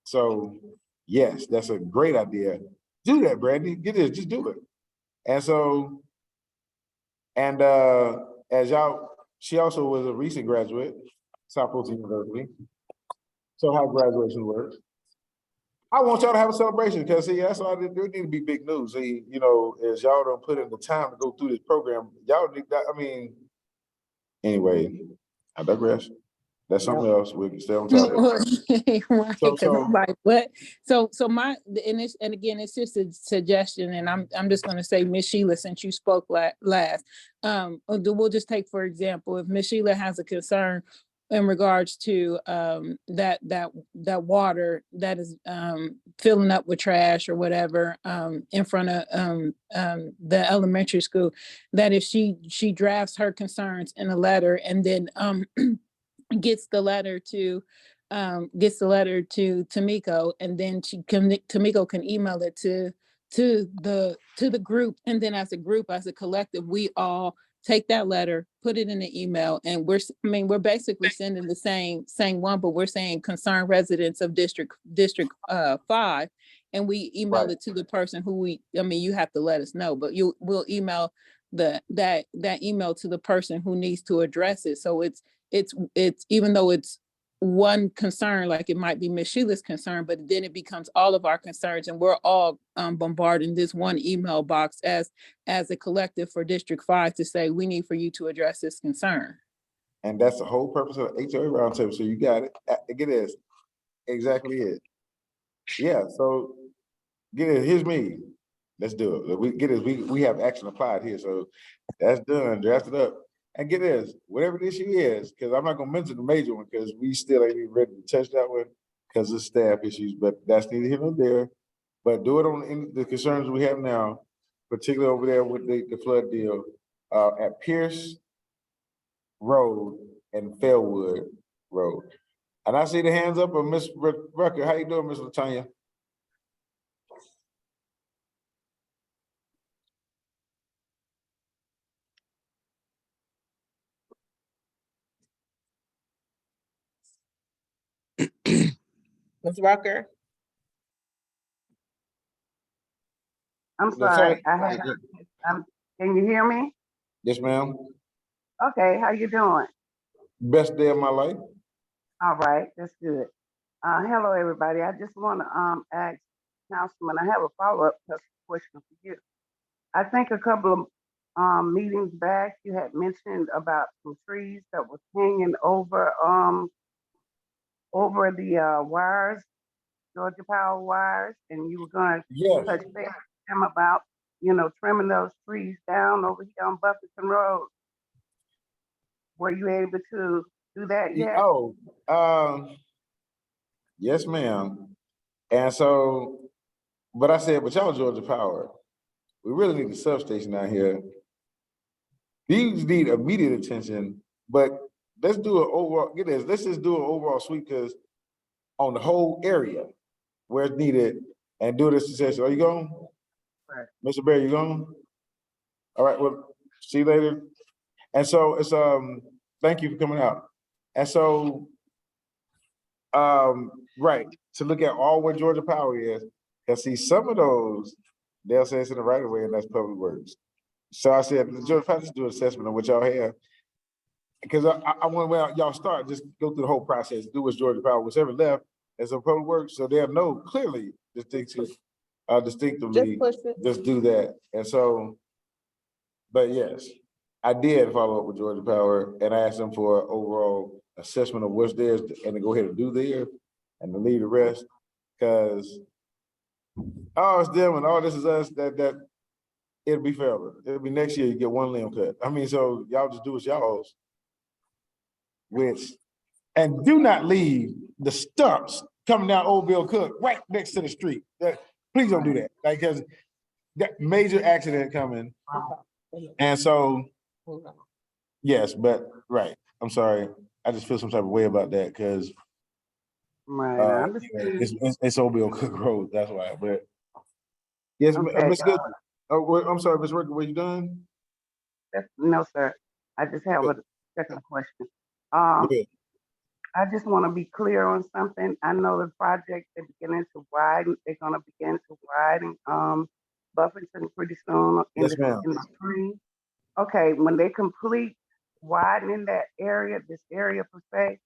So yes, that's a great idea. Do that, Brandy. Get this, just do it. And so, and as y'all, she also was a recent graduate, South Fulton University. So how graduation works. I want y'all to have a celebration because see, that's all there need to be big news. See, you know, as y'all don't put in the time to go through this program, y'all need that. I mean, anyway, I digress. That's something else. We can stay on top of. Right, So, 'cause so I'm like, what? So my, and again, it's just a suggestion, and I'm just gonna say, Miss Sheila, since you spoke last, we'll just take, for example, if Miss Sheila has a concern in regards to that water that is filling up with trash or whatever in front of the elementary school, that if she drafts her concerns in a letter and then gets the letter to Tamiko, and then Tamiko can email it to the group, and then as a group, as a collective, we all take that letter, put it in the email, and we're basically sending the same one, but we're saying concerned residents of district 5, and we email right. it to the person who you have to let us know, but we'll email that email to the person who needs to address it. So it's even though it's one concern, like it might be Miss Sheila's concern, but then it becomes all of our concerns, and we're all bombarding this one email box as a collective for District 5 to say, we need for you to address this concern. And that's the whole purpose of HOA roundtable. So you got it. Get this. Exactly it. Yeah. So get it. Here's me. Let's do it. We get it. We have action applied here. So that's done. Draft it up. And get this. Whatever the issue is, because I'm not gonna mention the major one because we still ain't even ready to touch that one because of staff issues. But that's neither here nor there. But do it on the concerns we have now, particularly over there with the flood deal at Pierce Road and Fairwood Road. And I see the hands up of Miss Rucker. How you doing, Miss Latanya? Ms. Rucker? I'm sorry, can you hear me? Yes, ma'am. Okay, how you doing? Best day of my life. All right, that's good. Hello, everybody. I just want to ask Councilman, I have a follow-up question for you. I think a couple of meetings back, you had mentioned about some trees that was hanging over the wires, Georgia Power wires, and you were going to Yes. touch base with them about, trimming those trees down over here on Buffington Road. Were you able to do that yet? Oh, yes, ma'am. And so, but I said, but y'all Georgia Power, we really need a substation out here. These need immediate attention, but let's do an overall, get this, let's just do an overall sweep because on the whole area where it's needed and do this session. Are you going? Right. Mr. Bear, you going? All right, well, see you later. And so it's thank you for coming out. And so right, to look at all where Georgia Power is, because see some of those, they'll say it's in the right of way and that's public works. So I said, Georgia Power, just do an assessment of what y'all have. Because I want where y'all start, just go through the whole process, do what's Georgia Power, whatever left as a public works, so they'll know clearly distinctively, just do that. And so, but yes, I did follow up with Georgia Power and I asked them for an overall assessment of what's theirs and to go ahead and do there and to leave the rest. Cause it's them and all this is us, that it'll be forever. It'll be next year, you get one limb cut. I mean, so y'all just do what's y'all's. and do not leave the stumps coming down Old Bill Cook right next to the street. Please don't do that, like, because that major accident coming. And so, yes, but, right, I'm sorry. I just feel some type of way about that, because Right, I understand. it's Old Bill Cook Road, that's why, but. Yes, Okay, Ms. Good. Oh, I'm sorry, Ms. Ricker, were you done? no, sir. I just have a second question. Go ahead. I just want to be clear on something. I know the project is beginning to widen. They're gonna begin to widen, Buffington pretty soon in Yes, ma'am. in the spring. Okay, when they complete widening that area, this area per se,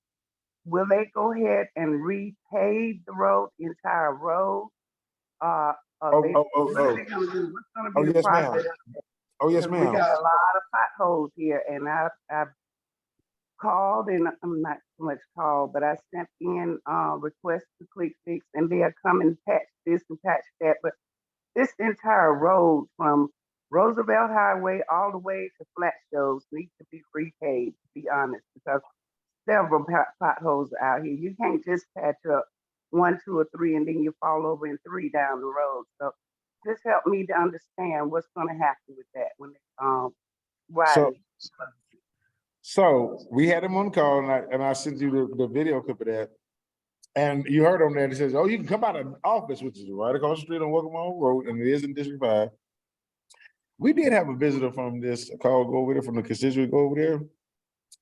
will they go ahead and repave the road, the entire road? Oh, They, oh, oh, what are oh, they gonna do? What's gonna oh, be the yes, ma'am. process? Oh, yes, Because we ma'am. got a lot of potholes here, and I've called, and I'm not so much called, but I sent in requests to Quick Fix, and they'll come and patch this and patch that. But this entire road from Roosevelt Highway all the way to Flat Shows needs to be repaved, to be honest, because several potholes out here. You can't just patch up 1, 2, or 3, and then you fall over in 3 down the road. So just help me to understand what's going to happen with that when it So, widen. so we had him on the call, and I sent you the video clip of that. And you heard on there, it says, oh, you can come out of the office, which is right across the street on Welcome Home Road, and it is in District 5. We did have a visitor from this call go over there, from the constituent go over there,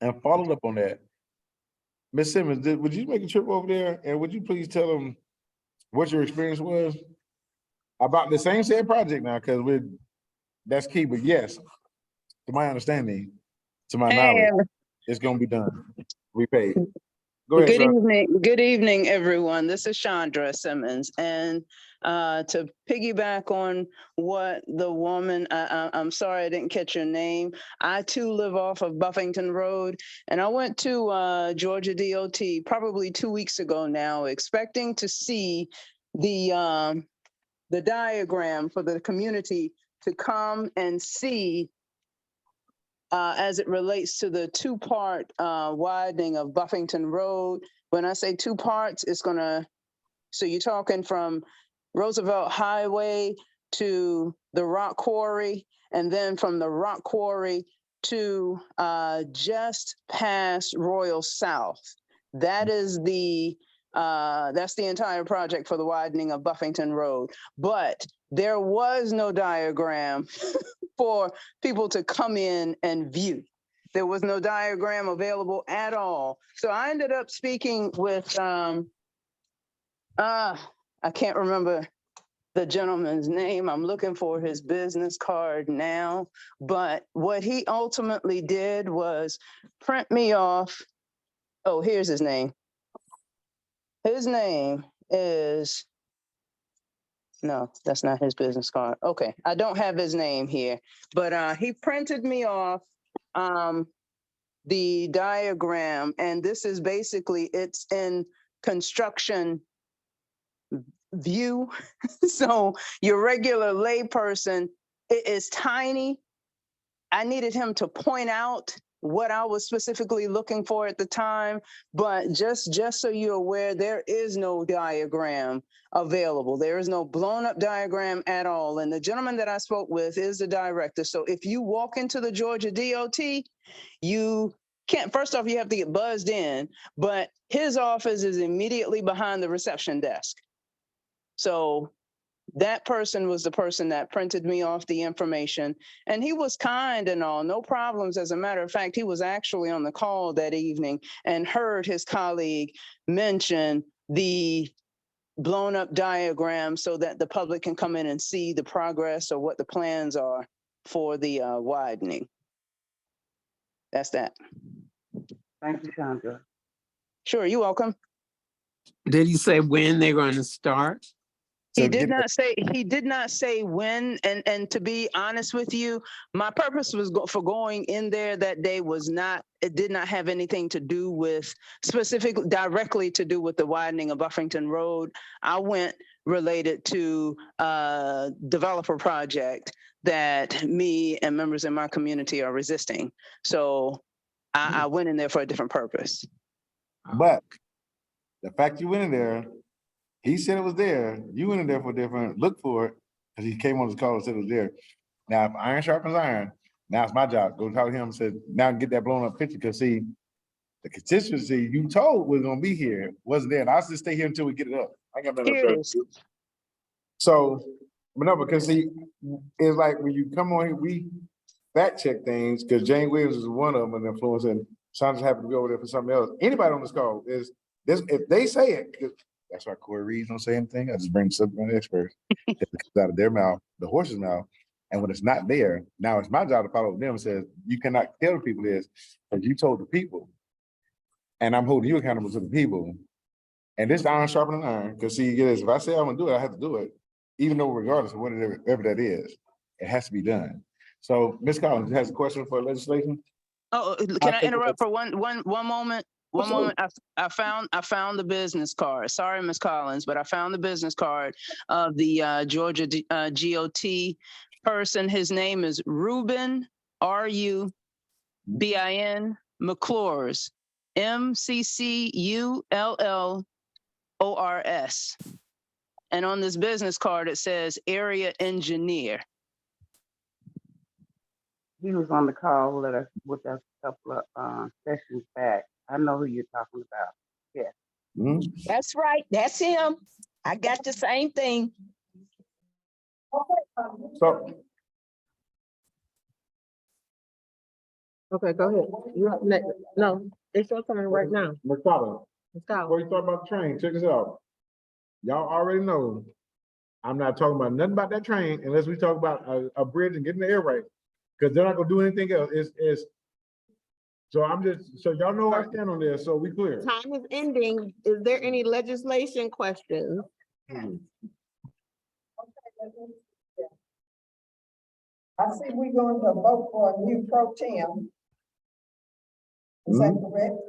and followed up on that. Ms. Simmons, would you make a trip over there, and would you please tell them what your experience was about the same said project now, because that's key. But yes, to my understanding, to my knowledge, it's gonna be done. We paid. Go ahead, sir. Good evening, everyone. This is Chandra Simmons, and to piggyback on what the woman, I'm sorry I didn't catch your name. I too live off of Buffington Road, and I went to Georgia DOT probably 2 weeks ago now, expecting to see the diagram for the community to come and see as it relates to the two-part widening of Buffington Road. When I say 2 parts, it's gonna, so you're talking from Roosevelt Highway to the Rock Quarry, and then from the Rock Quarry to just past Royal South. That's the entire project for the widening of Buffington Road. But there was no diagram for people to come in and view. There was no diagram available at all. So I ended up speaking with, I can't remember the gentleman's name. I'm looking for his business card now. But what he ultimately did was print me off. Oh, here's his name. His name is, no, that's not his business card. Okay, I don't have his name here, but he printed me off the diagram, and this is basically, it's in construction view. So your regular layperson, it is tiny. I needed him to point out what I was specifically looking for at the time, but just so you're aware, there is no diagram available. There is no blown up diagram at all. And the gentleman that I spoke with is the director. So if you walk into the Georgia DOT, you can't, first off, you have to get buzzed in, but his office is immediately behind the reception desk. So that person was the person that printed me off the information, and he was kind and all, no problems. As a matter of fact, he was actually on the call that evening and heard his colleague mention the blown up diagram so that the public can come in and see the progress or what the plans are for the widening. That's that. Thank you, Chandra. Sure, you're welcome. Did he say when they're going to start? He did not say when, and to be honest with you, my purpose was for going in there that day it did not have anything to do with directly to do with the widening of Buffington Road. I went related to a developer project that me and members in my community are resisting. So I went in there for a different purpose. But the fact you went in there, he said it was there, you went in there for different, look for it, because he came on his call and said it was there. Now, if iron sharpens iron, now it's my job, go talk to him and say, now get that blown up picture, because see, the constituency you told was gonna be here, wasn't there, and I'll just stay here until we get it up. I got nothing else to do. So, but no, because see, it's like when you come on here, we fact check things, because Jane Williams is one of them, an influencer, and Sandra happened to be over there for something else. Anybody on this call is this, if they say it, 'cause that's why Corey Reed don't say anything. I just bring subject matter experts. It comes out of their mouth, the horse's mouth. And when it's not there, now it's my job to follow them and says, you cannot tell the people this, because you told the people. And I'm holding you accountable to the people. And this iron sharpening iron, because see, if I say I'm gonna do it, I have to do it, even though regardless of whatever that is, it has to be done. So Ms. Collins has a question for legislation. Oh, can I interrupt for one moment? One moment. I found the business card. Sorry, Ms. Collins, but I found the business card of the Georgia GOT person. His name is Rubin, RUBIN McClures, MCCULLORS. And on this business card, it says area engineer. He was on the call with us a couple of sessions back. I know who you're talking about. Yes. Mm-hmm. That's right. That's him. I got the same thing. So Okay, go ahead. You're up next. No, it's your turn right now. Ms. Collins, Let's go. before you talk about the train, check this out. Y'all already know I'm not talking about nothing about that train unless we talk about a bridge and getting the air right. Because they're not gonna do anything else. So I'm just, so y'all know where I stand on this, so we clear. Time is ending. Is there any legislation questions? I see we're going to vote for a new pro tem. Is that correct?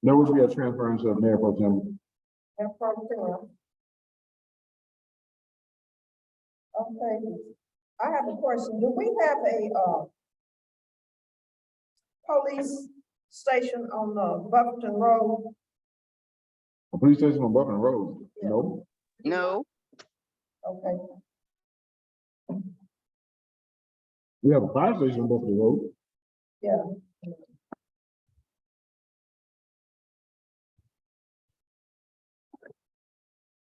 There would be a transference of mayor pro tem. And pro tem. Okay, I have a question. Do we have a police station on Buffington Road? A police station on Buffalo Road? Yeah. No. No. Okay. We have a fire station on Buffalo Road. Yeah.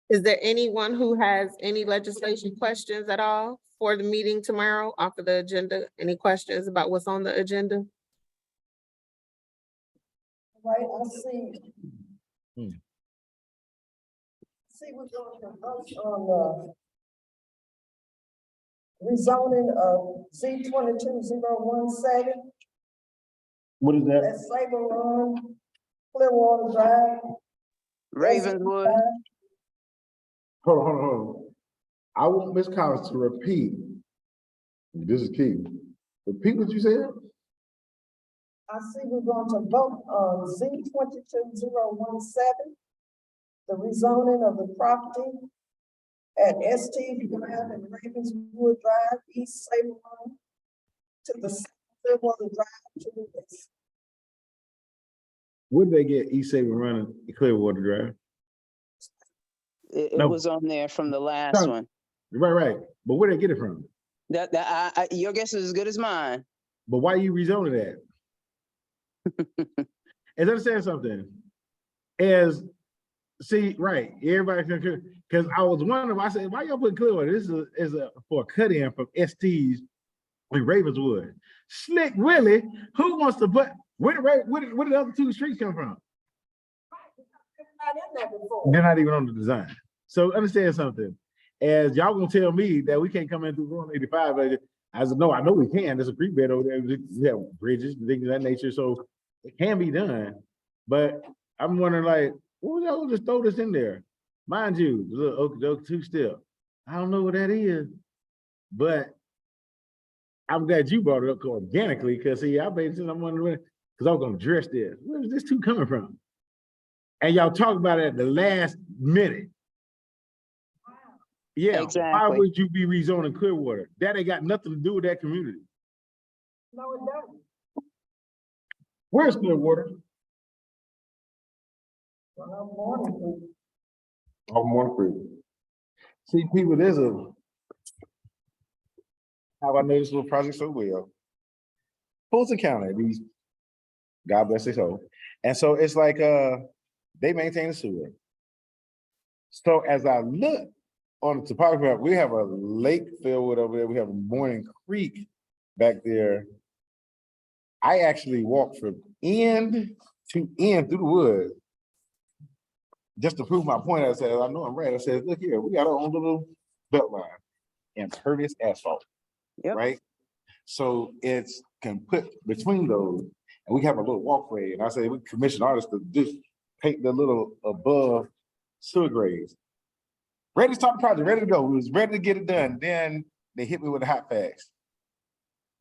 Is there anyone who has any legislation questions at all for the meeting tomorrow off of the agenda? Any questions about what's on the agenda? Right, I see. See, we're going to vote on the rezoning of Z-22-017. What is that? That's Saber Run, Clearwater Drive. Ravenswood. Hold on. I want Ms. Collins to repeat. This is key. Repeat what you said. I see we're going to vote on Z-22-017, the rezoning of the property at ST Drive and Ravenswood Drive, East Saber Run, to the Clearwater Drive to the west. Where did they get East Saber running Clearwater Drive? It No. was on there from the last one. Right. But where did they get it from? Your guess is as good as mine. But why you rezoning that? As I'm saying something, right, everybody can, because I was wondering, I said, why y'all put Clearwater? This is for a cut-in from ST's in Ravenswood. Slick Willie, who wants to put, where did the other two streets come from? They're not even on the design. So understand something. As y'all gonna tell me that we can't come in through 185, I said, no, I know we can. There's a creek bed over there. We have bridges, things of that nature. So it can be done. But I'm wondering, like, what y'all just throw this in there? Mind you, look, two-step. I don't know what that is, but I'm glad you brought it up organically, because see, I made since I'm wondering, because I was gonna address this. Where is this two coming from? And y'all talk about it at the last minute. Yeah, exactly. Why would you be rezoning Clearwater? That ain't got nothing to do with that community. No, it doesn't. Where's good water? Well, morning, Oh, more free. See, people, how I know this little project so well. Fulton County, these, God bless his soul. And so it's like, they maintain the sewer. So as I look on the topography map, we have a lake filled over there. We have a Morning Creek back there. I actually walked from end to end through the woods. Just to prove my point, I said, I know I'm right. I said, look here, we got our own little belt line, impervious asphalt, Yep. right? So it's can put between those, and we have a little walkway. And I say we commission artists to just paint the little above sewer grades. Ready to start the project, ready to go. We was ready to get it done. Then they hit me with the hot facts.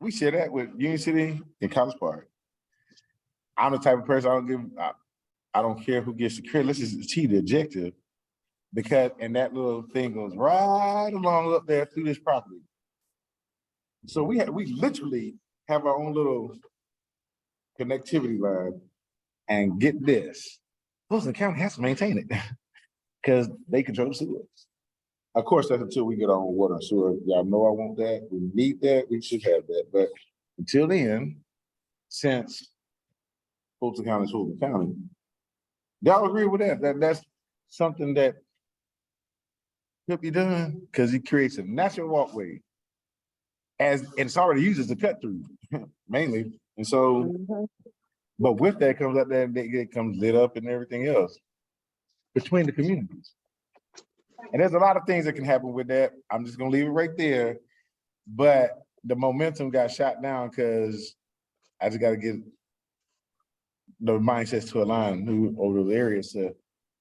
We share that with Union City and College Park. I'm the type of person I don't care who gets the credit. Let's just achieve the objective. Because, and that little thing goes right along up there through this property. So we literally have our own little connectivity line. And get this, Wilson County has to maintain it because they control the sewers. Of course, that's until we get our own water and sewer. Y'all know I want that. We need that. We should have that. But until then, since Fulton County is Fulton County, y'all agree with that? That's something that could be done because it creates a natural walkway and it's already used as a cut through mainly. And so, but with that comes up that it comes lit up and everything else between the communities. And there's a lot of things that can happen with that. I'm just gonna leave it right there. But the momentum got shot down because I just gotta get the mindsets to align over those areas to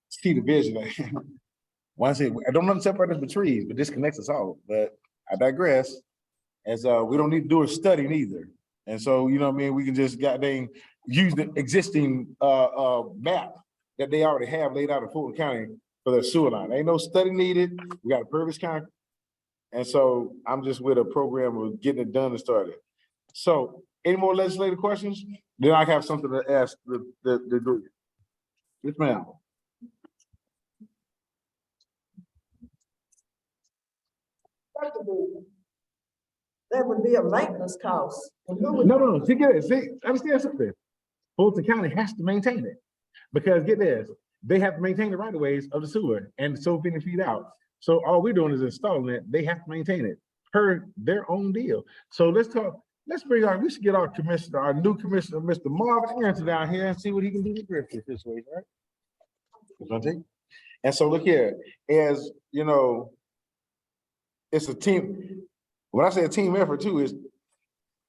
see the vision. Once I don't want to separate us with trees, but this connects us all. But I digress. As we don't need to do a study neither. And so, you know what I mean, we can just goddamn use the existing map that they already have laid out in Fulton County for their sewer line. Ain't no study needed. We got a purpose concrete. And so I'm just with a program of getting it done and started. So any more legislative questions? Then I have something to ask the group. Yes, ma'am. that would be a maintenance cost. And who would- No, see, get it. See, understand something. Fulton County has to maintain it. Because get this, they have to maintain the right of ways of the sewer and so many feet out. So all we're doing is installing it. They have to maintain it per their own deal. So let's we should get our commissioner, our new commissioner, Mr. Marvin Arrington down here and see what he can do with Griffith this way, right? And so look here, as you know, it's a team. When I say a team effort too, is,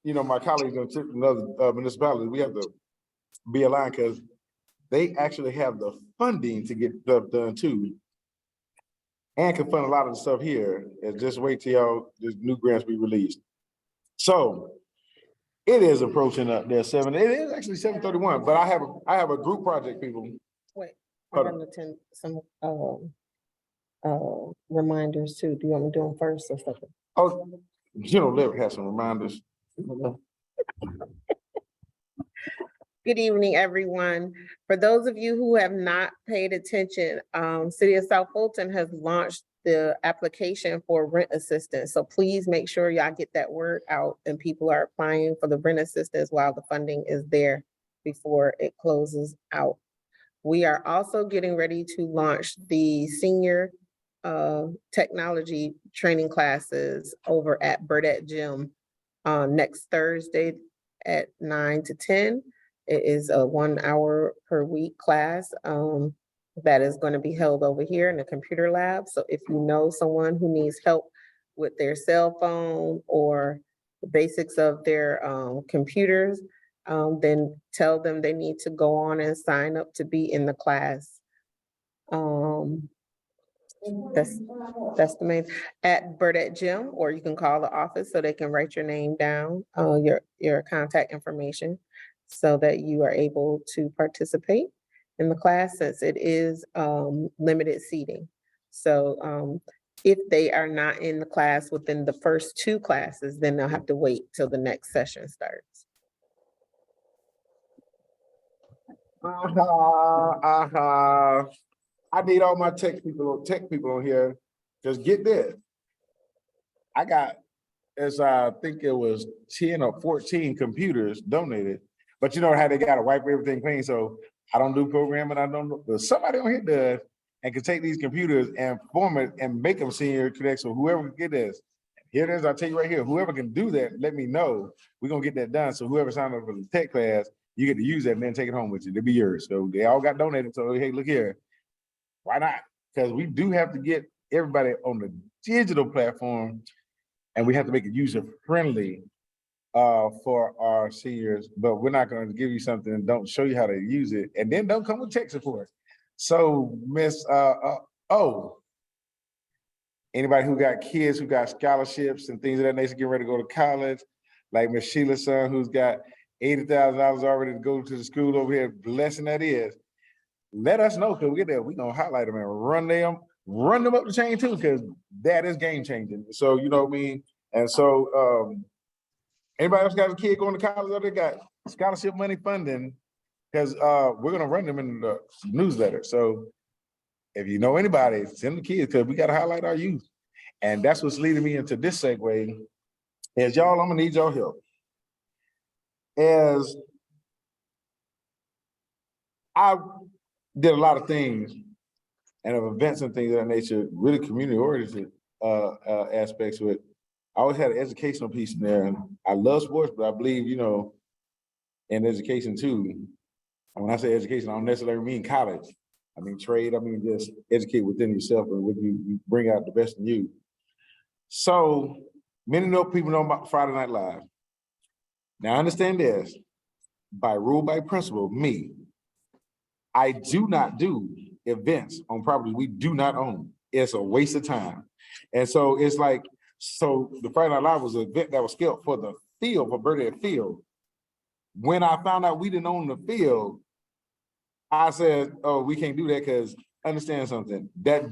you know, my colleagues in other municipalities, we have to be aligned because they actually have the funding to get stuff done too. And can fund a lot of the stuff here. And just wait till y'all, this new grants be released. So it is approaching up there it is actually 7:31, but I have a group project, people. Wait, I Hold got to attend some reminders too. Do you want me to do them first or something? Oh, General Levitt has some reminders. Good evening, everyone. For those of you who have not paid attention, City of South Fulton has launched the application for rent assistance. So please make sure y'all get that word out and people are applying for the rent assistance while the funding is there before it closes out. We are also getting ready to launch the senior technology training classes over at Burdette Gym next Thursday at 9 to 10. It is a 1 hour per week class that is going to be held over here in the computer lab. So if you know someone who needs help with their cell phone or the basics of their computers, then tell them they need to go on and sign up to be in the class. That's the main, at Burdette Gym, or you can call the office so they can write your name down, your contact information, so that you are able to participate in the class since it is limited seating. So If they are not in the class within the first 2 classes, then they'll have to wait till the next session starts. I need all my tech people on here. Just get this. I got, I think it was 10 or 14 computers donated, but you know how they gotta wipe everything clean. So I don't do programming. I don't know, but somebody on here does and can take these computers and format and make them senior connect. So whoever can get this, here it is. I'll tell you right here, whoever can do that, let me know. We're gonna get that done. So whoever signed up for the tech class, you get to use that and then take it home with you. It'll be yours. So they all got donated. So hey, look here. Why not? Because we do have to get everybody on the digital platform and we have to make it user friendly for our seniors, but we're not going to give you something and don't show you how to use it and then don't come with tech support. So Miss anybody who got kids who got scholarships and things of that nature getting ready to go to college, like Miss Sheila's son who's got $80,000 already to go to the school over here, blessing that is. Let us know because we get there. We're gonna highlight them and run them up the chain too, because that is game changing. So you know what I mean? And so anybody else got a kid going to college or they got scholarship money funding, because we're gonna run them in the newsletter. So if you know anybody, send the kids because we gotta highlight our youth. And that's what's leading me into this segue. Is y'all, I'm gonna need y'all help. As I did a lot of things and of events and things of that nature, really community oriented aspects with. I always had an educational piece in there, and I love sports, but I believe, you know, in education too. And when I say education, I don't necessarily mean college. I mean trade. I mean just educate within yourself and what you bring out the best in you. So many people know about Friday Night Live. Now understand this, by rule, by principle, me, I do not do events on property we do not own. It's a waste of time. And so it's like, so the Friday Night Live was an event that was scheduled for the field, for Birthday Field. When I found out we didn't own the field, I said, oh, we can't do that because understand something. That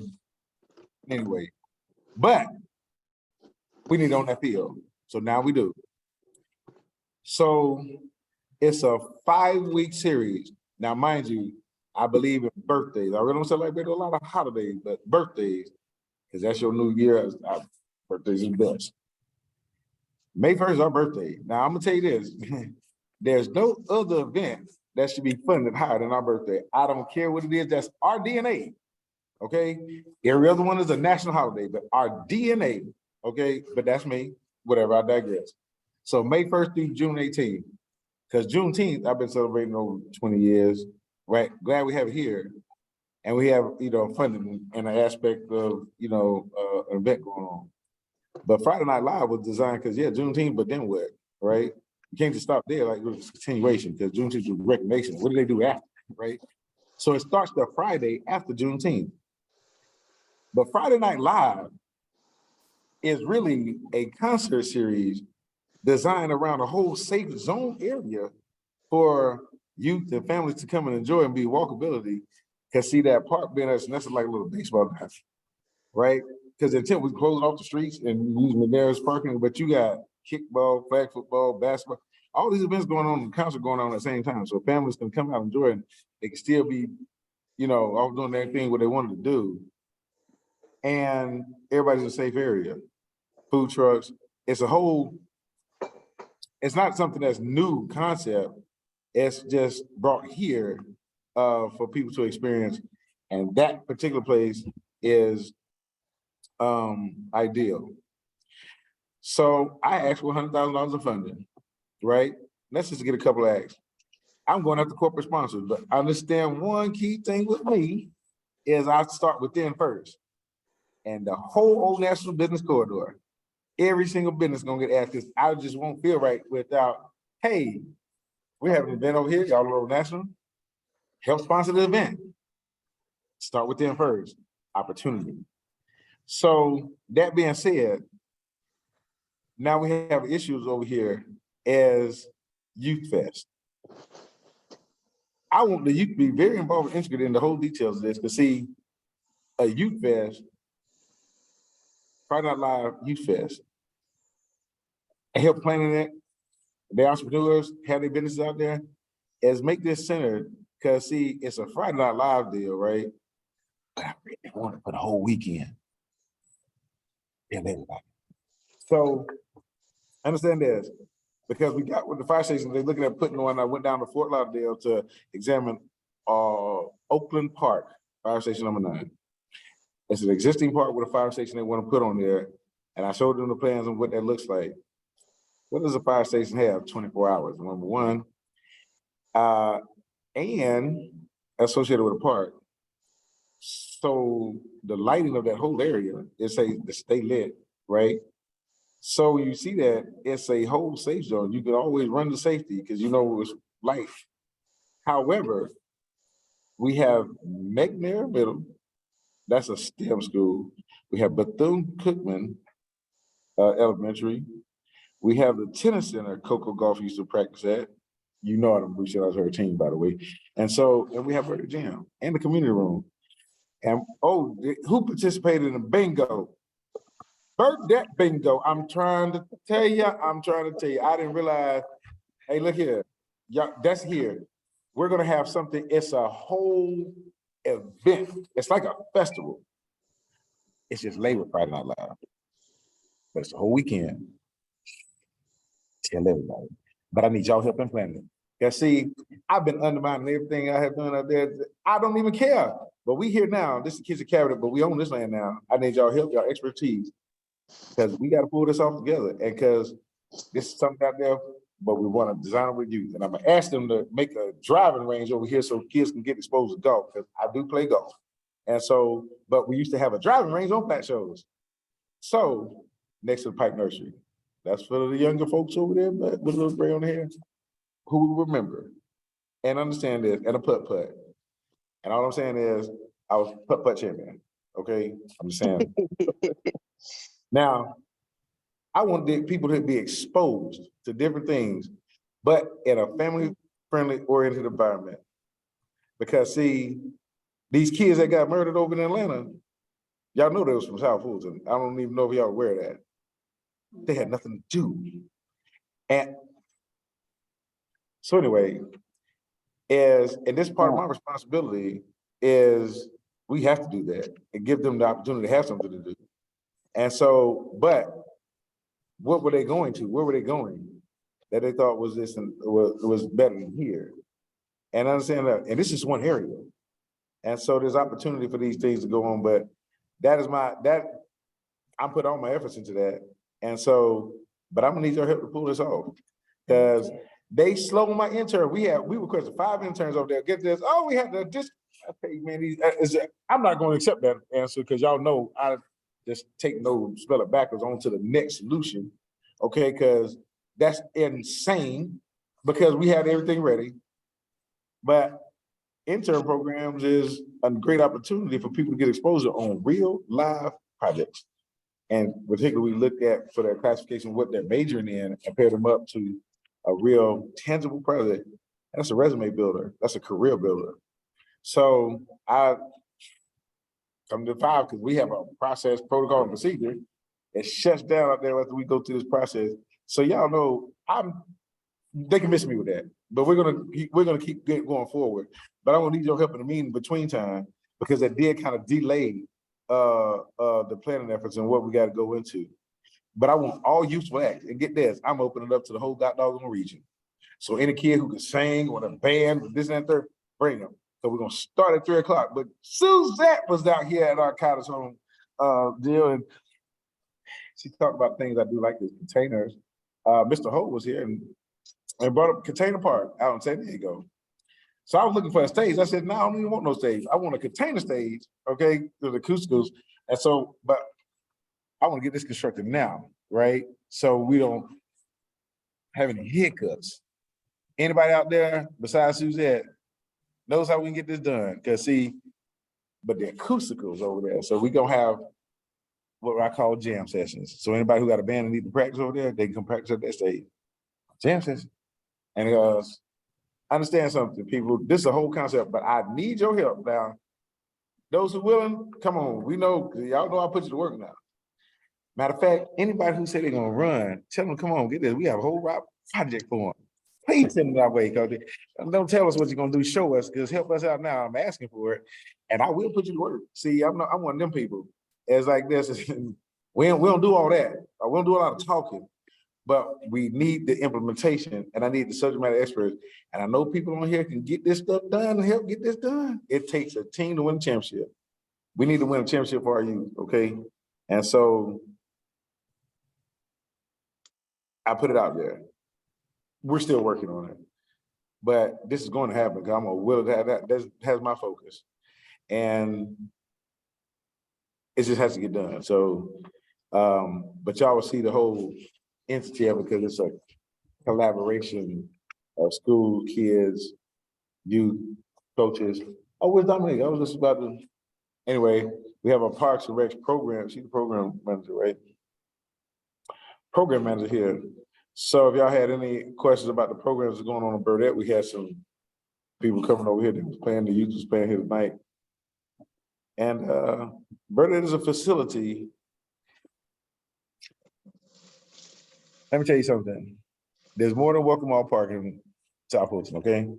anyway, but we need to own that field. So now we do. So it's a 5-week series. Now, mind you, I believe in birthdays. I really don't celebrate a lot of holidays, but birthdays, because that's your new year. Birthdays is best. May 1st is our birthday. Now, I'm going to tell you this. There's no other event that should be funded higher than our birthday. I don't care what it is. That's our DNA, okay? Every other one is a national holiday, but our DNA, okay? But that's me. Whatever, I digress. So May 1st through June 18th, because Juneteenth, I've been celebrating over 20 years, right? Glad we have it here. And we have, you know, funding and an aspect of, you know, an event going on. But Friday Night Live was designed because, yeah, Juneteenth, but then what, right? You can't just stop there, like it was continuation, because Juneteenth was recognition. What do they do after, right? So it starts the Friday after Juneteenth. But Friday Night Live is really a concert series designed around a whole safe zone area for youth and families to come and enjoy and be walkability. Because see that park being us, and that's like a little baseball match, right? Because until we close off the streets and use Medeiros parking, but you got kickball, flag football, basketball, all these events going on, and concert going on at the same time. So families can come out and enjoy it. They can still be, you know, all doing their thing what they wanted to do. And everybody's in a safe area. Food trucks. It's a whole, it's not something that's new concept. It's just brought here for people to experience. And that particular place is ideal. So I asked for $100,000 of funding, right? Let's just get a couple of acts. I'm going after corporate sponsors, but I understand one key thing with me is I start within first. And the whole Old National Business Corridor, every single business gonna get asked this. I just won't feel right without, hey, we have an event over here, y'all Old National, help sponsor the event. Start within first, opportunity. So that being said, now we have issues over here as Youth Fest. I want the youth to be very involved and integrated in the whole details of this, because see, a Youth Fest Friday Night Live Youth Fest. And help planning it, the entrepreneurs have their businesses out there, is make this center, because see, it's a Friday Night Live deal, right? But I really want it for the whole weekend. Yeah, everybody. So understand this, because we got with the fire station, they're looking at putting one. I went down to Fort Lauderdale to examine Oakland Park, fire station number 9. It's an existing park with a fire station they want to put on there. And I showed them the plans and what that looks like. What does a fire station have? 24 hours, number one. And associated with a park. So the lighting of that whole area is to stay lit, right? So you see that it's a whole safe zone. You can always run to safety because you know it's light. However, we have McNair Middle, that's a STEM school. We have Bethune-Cookman Elementary. We have the tennis center Coco Golf used to practice at. You know I'm pretty sure that was her team, by the way. And we have Burger Jam and the community room. And who participated in bingo? That bingo. I'm trying to tell you. I didn't realize, hey, look here. Y'all, that's here. We're gonna have something, it's a whole event. It's like a festival. It's just Labor Friday Night Live. But it's a whole weekend. Tell everybody. But I need y'all help in planning it. Because see, I've been undermining everything I have done out there. I don't even care. But we here now. This is Kitchen Cabinet, but we own this land now. I need y'all help, y'all expertise. Because we got to pull this off together. And because this is something out there, but we want to design it with youth. And I'm going to ask them to make a driving range over here so kids can get exposed to golf. Because I do play golf. And so, but we used to have a driving range on Flat Shows. So, next to the Pike Nursery. That's for the younger folks over there, but with a little gray on the hair, who will remember and understand this, and a putt-putt. And all I'm saying is, I was putt-putt champion, okay? I'm just saying. Now, I want the people to be exposed to different things, but in a family-friendly oriented environment. Because see, these kids that got murdered over in Atlanta, y'all know they was from South Fulton. I don't even know if y'all aware of that. They had nothing to do. And so anyway, and this part of my responsibility is we have to do that and give them the opportunity to have something to do. And so, but what were they going to? Where were they going that they thought was this and was better than here? And understand that, and this is one area. And so there's opportunity for these things to go on, but I'm putting all my efforts into that. And so, but I'm gonna need your help to pull this off. Because they slowed my intern. We requested 5 interns over there. Get this, we had to just, I tell you, man, I'm not gonna accept that answer because y'all know I just spell it backwards onto the next solution. Okay, because that's insane because we had everything ready. But intern programs is a great opportunity for people to get exposure on real live projects. And particularly we look at for their classification, what they're majoring in and pair them up to a real tangible project. That's a resume builder. That's a career builder. So I come to 5 because we have a process, protocol, and procedure. It shuts down out there after we go through this process. So y'all know they can miss me with that, but we're gonna keep going forward. But I'm gonna need your help in the meeting between time because that did kind of delay the planning efforts and what we got to go into. But I want all useful acts, and get this, I'm opening it up to the whole doggone region. So any kid who can sing or a band, or this and that, third, bring them. So we're gonna start at 3 o'clock. But Suzette was out here at our cottage home deal, and she talked about things I do like as containers. Mr. Holt was here and brought up Container Park out in San Diego. So I was looking for a stage. I said, no, I don't even want no stage. I want a container stage, okay, to the acousticals. And so, but I want to get this constructed now, right? So we don't have any hiccups. Anybody out there besides Suzette knows how we can get this done? Because see, but the acousticals over there. So we gonna have what I call jam sessions. So anybody who got a band and need to practice over there, they can come practice at that stage. Jam session. And understand something, people, this is a whole concept, but I need your help now. Those who willing, come on. We know, y'all know I put you to work now. Matter of fact, anybody who said they're gonna run, tell them, come on, get this. We have a whole project for them. Please send them our way, because don't tell us what you're gonna do. Show us, because help us out now. I'm asking for it, and I will put you to work. See, I'm one of them people. It's like this. We don't do all that. We don't do a lot of talking, but we need the implementation, and I need the subject matter experts. And I know people on here can get this stuff done and help get this done. It takes a team to win a championship. We need to win a championship for our youth, okay? And so I put it out there. We're still working on it, but this is going to happen because I'm a will to have that has my focus, and it just has to get done. So, but y'all will see the whole entity of it because it's a collaboration of school, kids, youth, coaches. Oh, where's Dominique? I was just about to. Anyway, we have a Parks and Rec program. She's the program manager, right? Program manager here. So if y'all had any questions about the programs that's going on in Burdette, we had some people coming over here that was playing, the youth was playing here tonight. And Burdette is a facility. Let me tell you something. There's more than Welcome All Park in South Fulton, okay?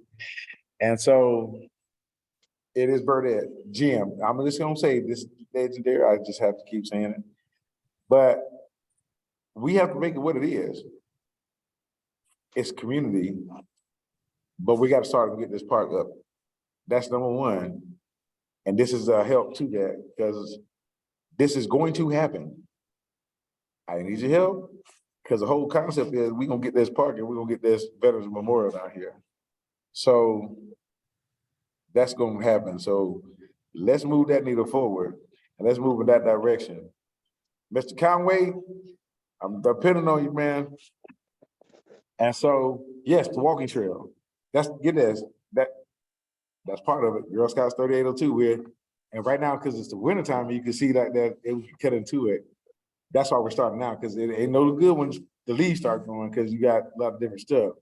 And so it is Burdette. Jim, I'm just gonna say this legendary, I just have to keep saying it. But we have to make it what it is. It's community, but we got to start to get this park up. That's number one. And this is a help to that because this is going to happen. I need your help because the whole concept is we're going to get this park and we're going to get this Veterans Memorial down here. So that's going to happen. So let's move that needle forward and let's move in that direction. Mr. Conway, I'm depending on you, man. And so, yes, the walking trail. That's part of it. Girl Scouts 3802 with, and right now, because it's the wintertime, you can see that it was cut into it. That's why we're starting now, because it ain't no good when the leaves start going, because you got a lot of different stuff.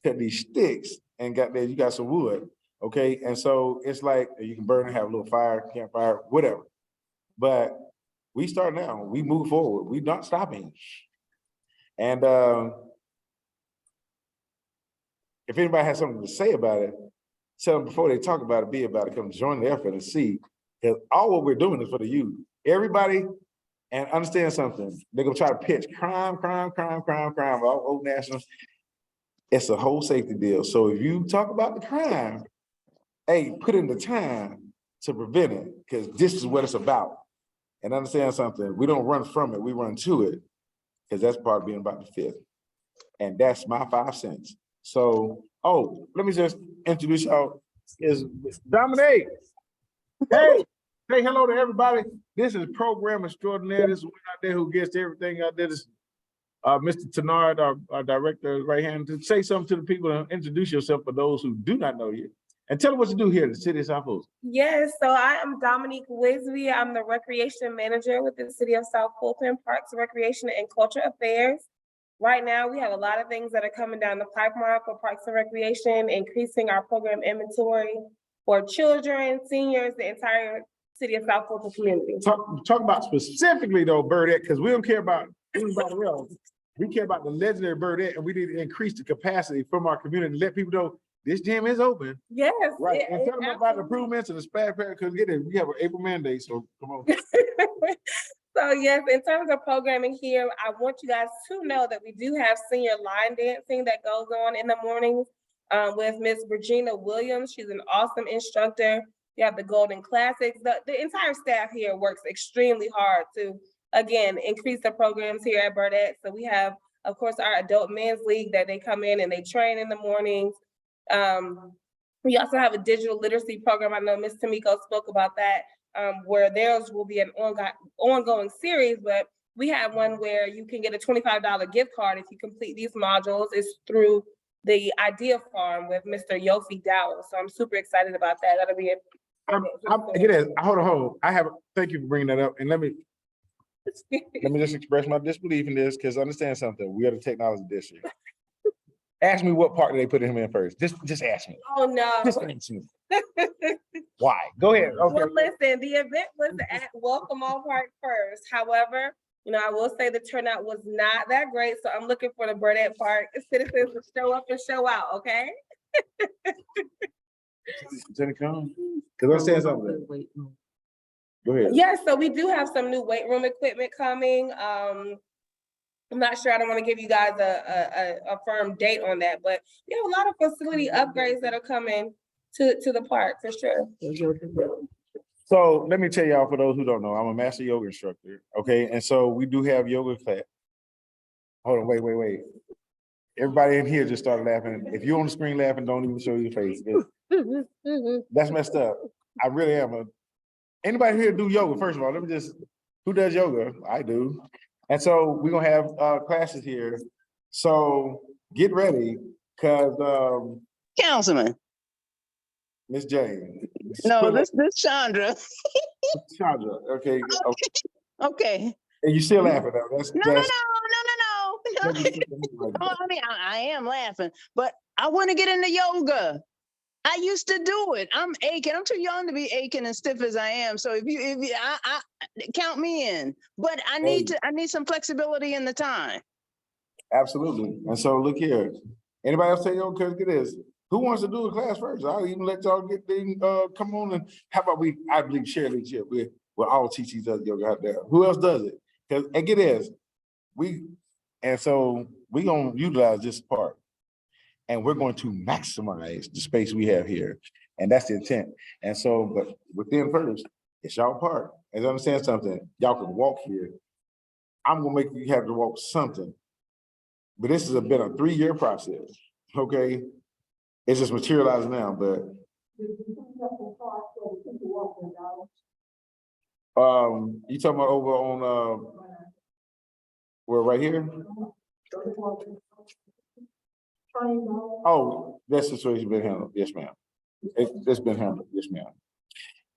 Cut these sticks and you got some wood, okay? And so it's like you can burn and have a little fire, campfire, whatever. But we start now. We move forward. We're not stopping. And if anybody has something to say about it, tell them before they talk about it, be about it, come join the effort and see. Because all what we're doing is for the youth. Everybody, and understand something, they're gonna try to pitch crime, all Old National. It's a whole safety deal. So if you talk about the crime, hey, put in the time to prevent it, because this is what it's about. And understand something, we don't run from it, we run to it, because that's part of being about the fifth. And that's my 5 cents. So, let me just introduce y'all. Is Dominique. Hey, say hello to everybody. This is Program Extraordinaire. This is one out there who gets everything out there. This Mr. Tenard, our director, right hand, to say something to the people and introduce yourself for those who do not know you. And tell them what you do here in the city of South Fulton. Yes, so I am Dominique Wisby. I'm the recreation manager with the city of South Fulton, Parks, Recreation, and Culture Affairs. Right now, we have a lot of things that are coming down the pipeline for Parks and Recreation, increasing our program inventory for children, seniors, the entire city of South Fulton community. Talk about specifically though, Burdette, because we don't care about anybody else. We care about the legendary Burdette, and we need to increase the capacity from our community to let people know this gym is open. Yes. Right. And tell them about the improvements and the splash pad, because we have an April mandate, so come on. So yes, in terms of programming here, I want you guys to know that we do have senior line dancing that goes on in the mornings with Miss Regina Williams. She's an awesome instructor. You have the Golden Classics. The entire staff here works extremely hard to, again, increase the programs here at Burdette. So we have, of course, our adult men's league that they come in and they train in the mornings. We also have a digital literacy program. I know Ms. Tamiko spoke about that. Where theirs will be an ongoing series, but we have one where you can get a $25 gift card if you complete these modules. It's through the Idea Farm with Mr. Yofi Dowell. So I'm super excited about that. That'll be it. Hold on. Thank you for bringing that up. And let me just express my disbelief in this, because understand something. We are the technology district. Ask me what part did they put him in first. Just ask me. Oh no. Just ask me. Why? Go ahead. Okay. Well, listen, the event was at Welcome All Park first. However, You know, I will say the turnout was not that great, so I'm looking for the Burnett Park citizens to show up and show out, okay? Jenny, come. Cause I said something. Go ahead. Yeah, so we do have some new weight room equipment coming. I'm not sure, I don't want to give you guys a firm date on that, but we have a lot of facility upgrades that are coming to the park for sure. So let me tell y'all, for those who don't know, I'm a master yoga instructor, okay? And so we do have yoga class. Hold on, wait. Everybody in here just started laughing. If you're on the screen laughing, don't even show your face. That's messed up. I really am. Anybody here do yoga? First of all, who does yoga? I do. And so we're gonna have classes here. So get ready, cause Councilman. Miss Jane. No, this Chandra. Chandra, okay. Okay. And you still laughing though. No. Oh, I mean, I am laughing, but I want to get into yoga. I used to do it. I'm aching. I'm too young to be aching and stiff as I am. So if you I count me in. But I need some flexibility in the time. Absolutely. And so look here. Anybody else say yoga? Cause get this. Who wants to do a class first? I'll even let y'all get come on, and how about I believe share leadership. We'll all teach each other yoga out there. Who else does it? And get this. So we're gonna utilize this part, and we're going to maximize the space we have here. And that's the intent. And so, but within first, it's y'all part. And understand something, y'all can walk here. I'm gonna make you have to walk something. But this has been a 3-year process, okay? It's just materializing now, but you talking about over on we're right here? Oh, that situation been handled. Yes, ma'am. It's been handled. Yes, ma'am.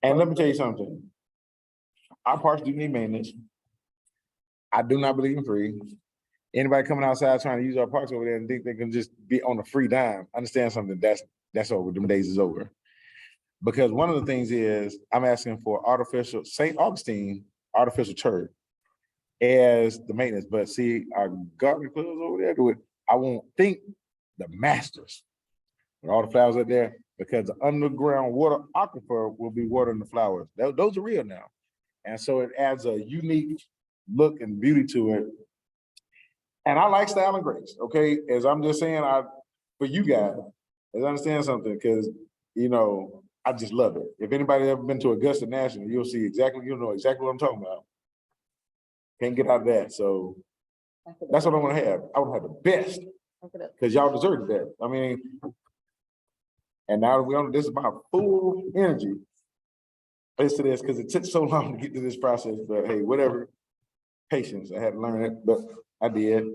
And let me tell you something. Our parks do need maintenance. I do not believe in free. Anybody coming outside trying to use our parks over there and think they can just be on a free dime, understand something, that's over. Them days is over. Because one of the things is I'm asking for artificial St. Augustine artificial turf as the maintenance. But see, our garden clubs over there do it. I won't think the masters with all the flowers up there, because the underground water aquifer will be watering the flowers. Those are real now. And so it adds a unique look and beauty to it. And I like style and grace, okay? As I'm just saying, for you guys, as I understand something, because, you know, I just love it. If anybody ever been to Augusta National, you'll know exactly what I'm talking about. Can't get out of that. So that's what I want to have. I want to have the best, because y'all deserve that. I mean, and now we're on this is my full energy. Place to this, because it took so long to get to this process, but hey, whatever. Patience, I had to learn it, but I did.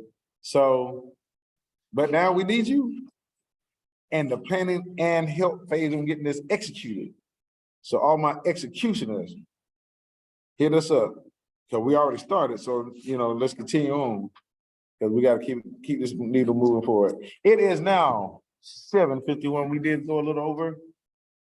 So, but now we need you. And the planning and help phase on getting this executed. So all my executioners, hit us up. So we already started, so let's continue on, because we got to keep this needle moving forward. It is now 7:51. We did go a little over.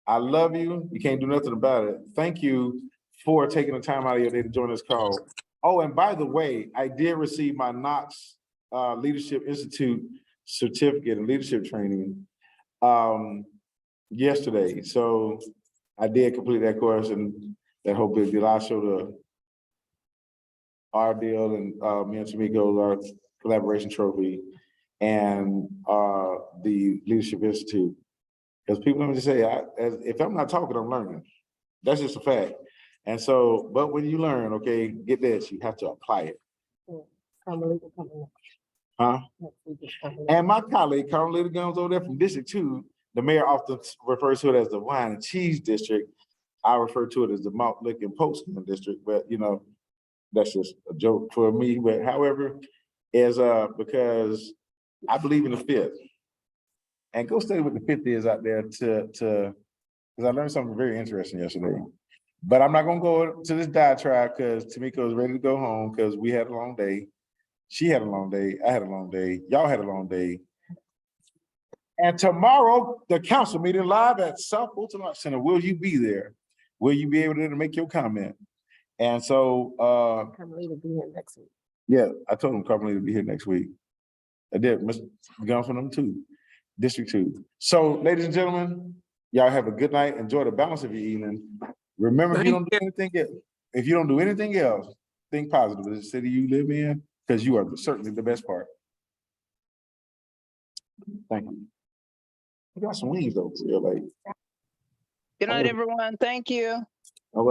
I love you. You can't do nothing about it. Thank you for taking the time out of your day to join this call. Oh, and by the way, I did receive my Knox Leadership Institute certificate in leadership training yesterday. So I did complete that course, and that whole big deal. I'll show our deal and me and Tamiko's our collaboration trophy and the Leadership Institute. Because people, let me just say, if I'm not talking, I'm learning. That's just a fact. And so, but when you learn, okay, get this, you have to apply it. Huh? And my colleague, Carmelita Guns over there from District 2, the mayor often refers to it as the wine and cheese district. I refer to it as the Mount Lincoln Postman district, but that's just a joke for me. But however, is because I believe in the fifth. And go study what the fifth is out there because I learned something very interesting yesterday. But I'm not gonna go to this diatribe because Tamiko is ready to go home because we had a long day. She had a long day. I had a long day. Y'all had a long day. And tomorrow, the council meeting live at South Fulton Arts Center. Will you be there? Will you be able to make your comment? And so, Carmelita will be here next week. yeah, I told him Carmelita to be here next week. I did, Mr. Gun from them too, District 2. So, ladies and gentlemen, y'all have a good night. Enjoy the balance of your evening. Remember, if you don't do anything else, think positive of the city you live in, because you are certainly the best part. Thank you. You got some wings though, for real, like. Good night, everyone. Thank you. All right.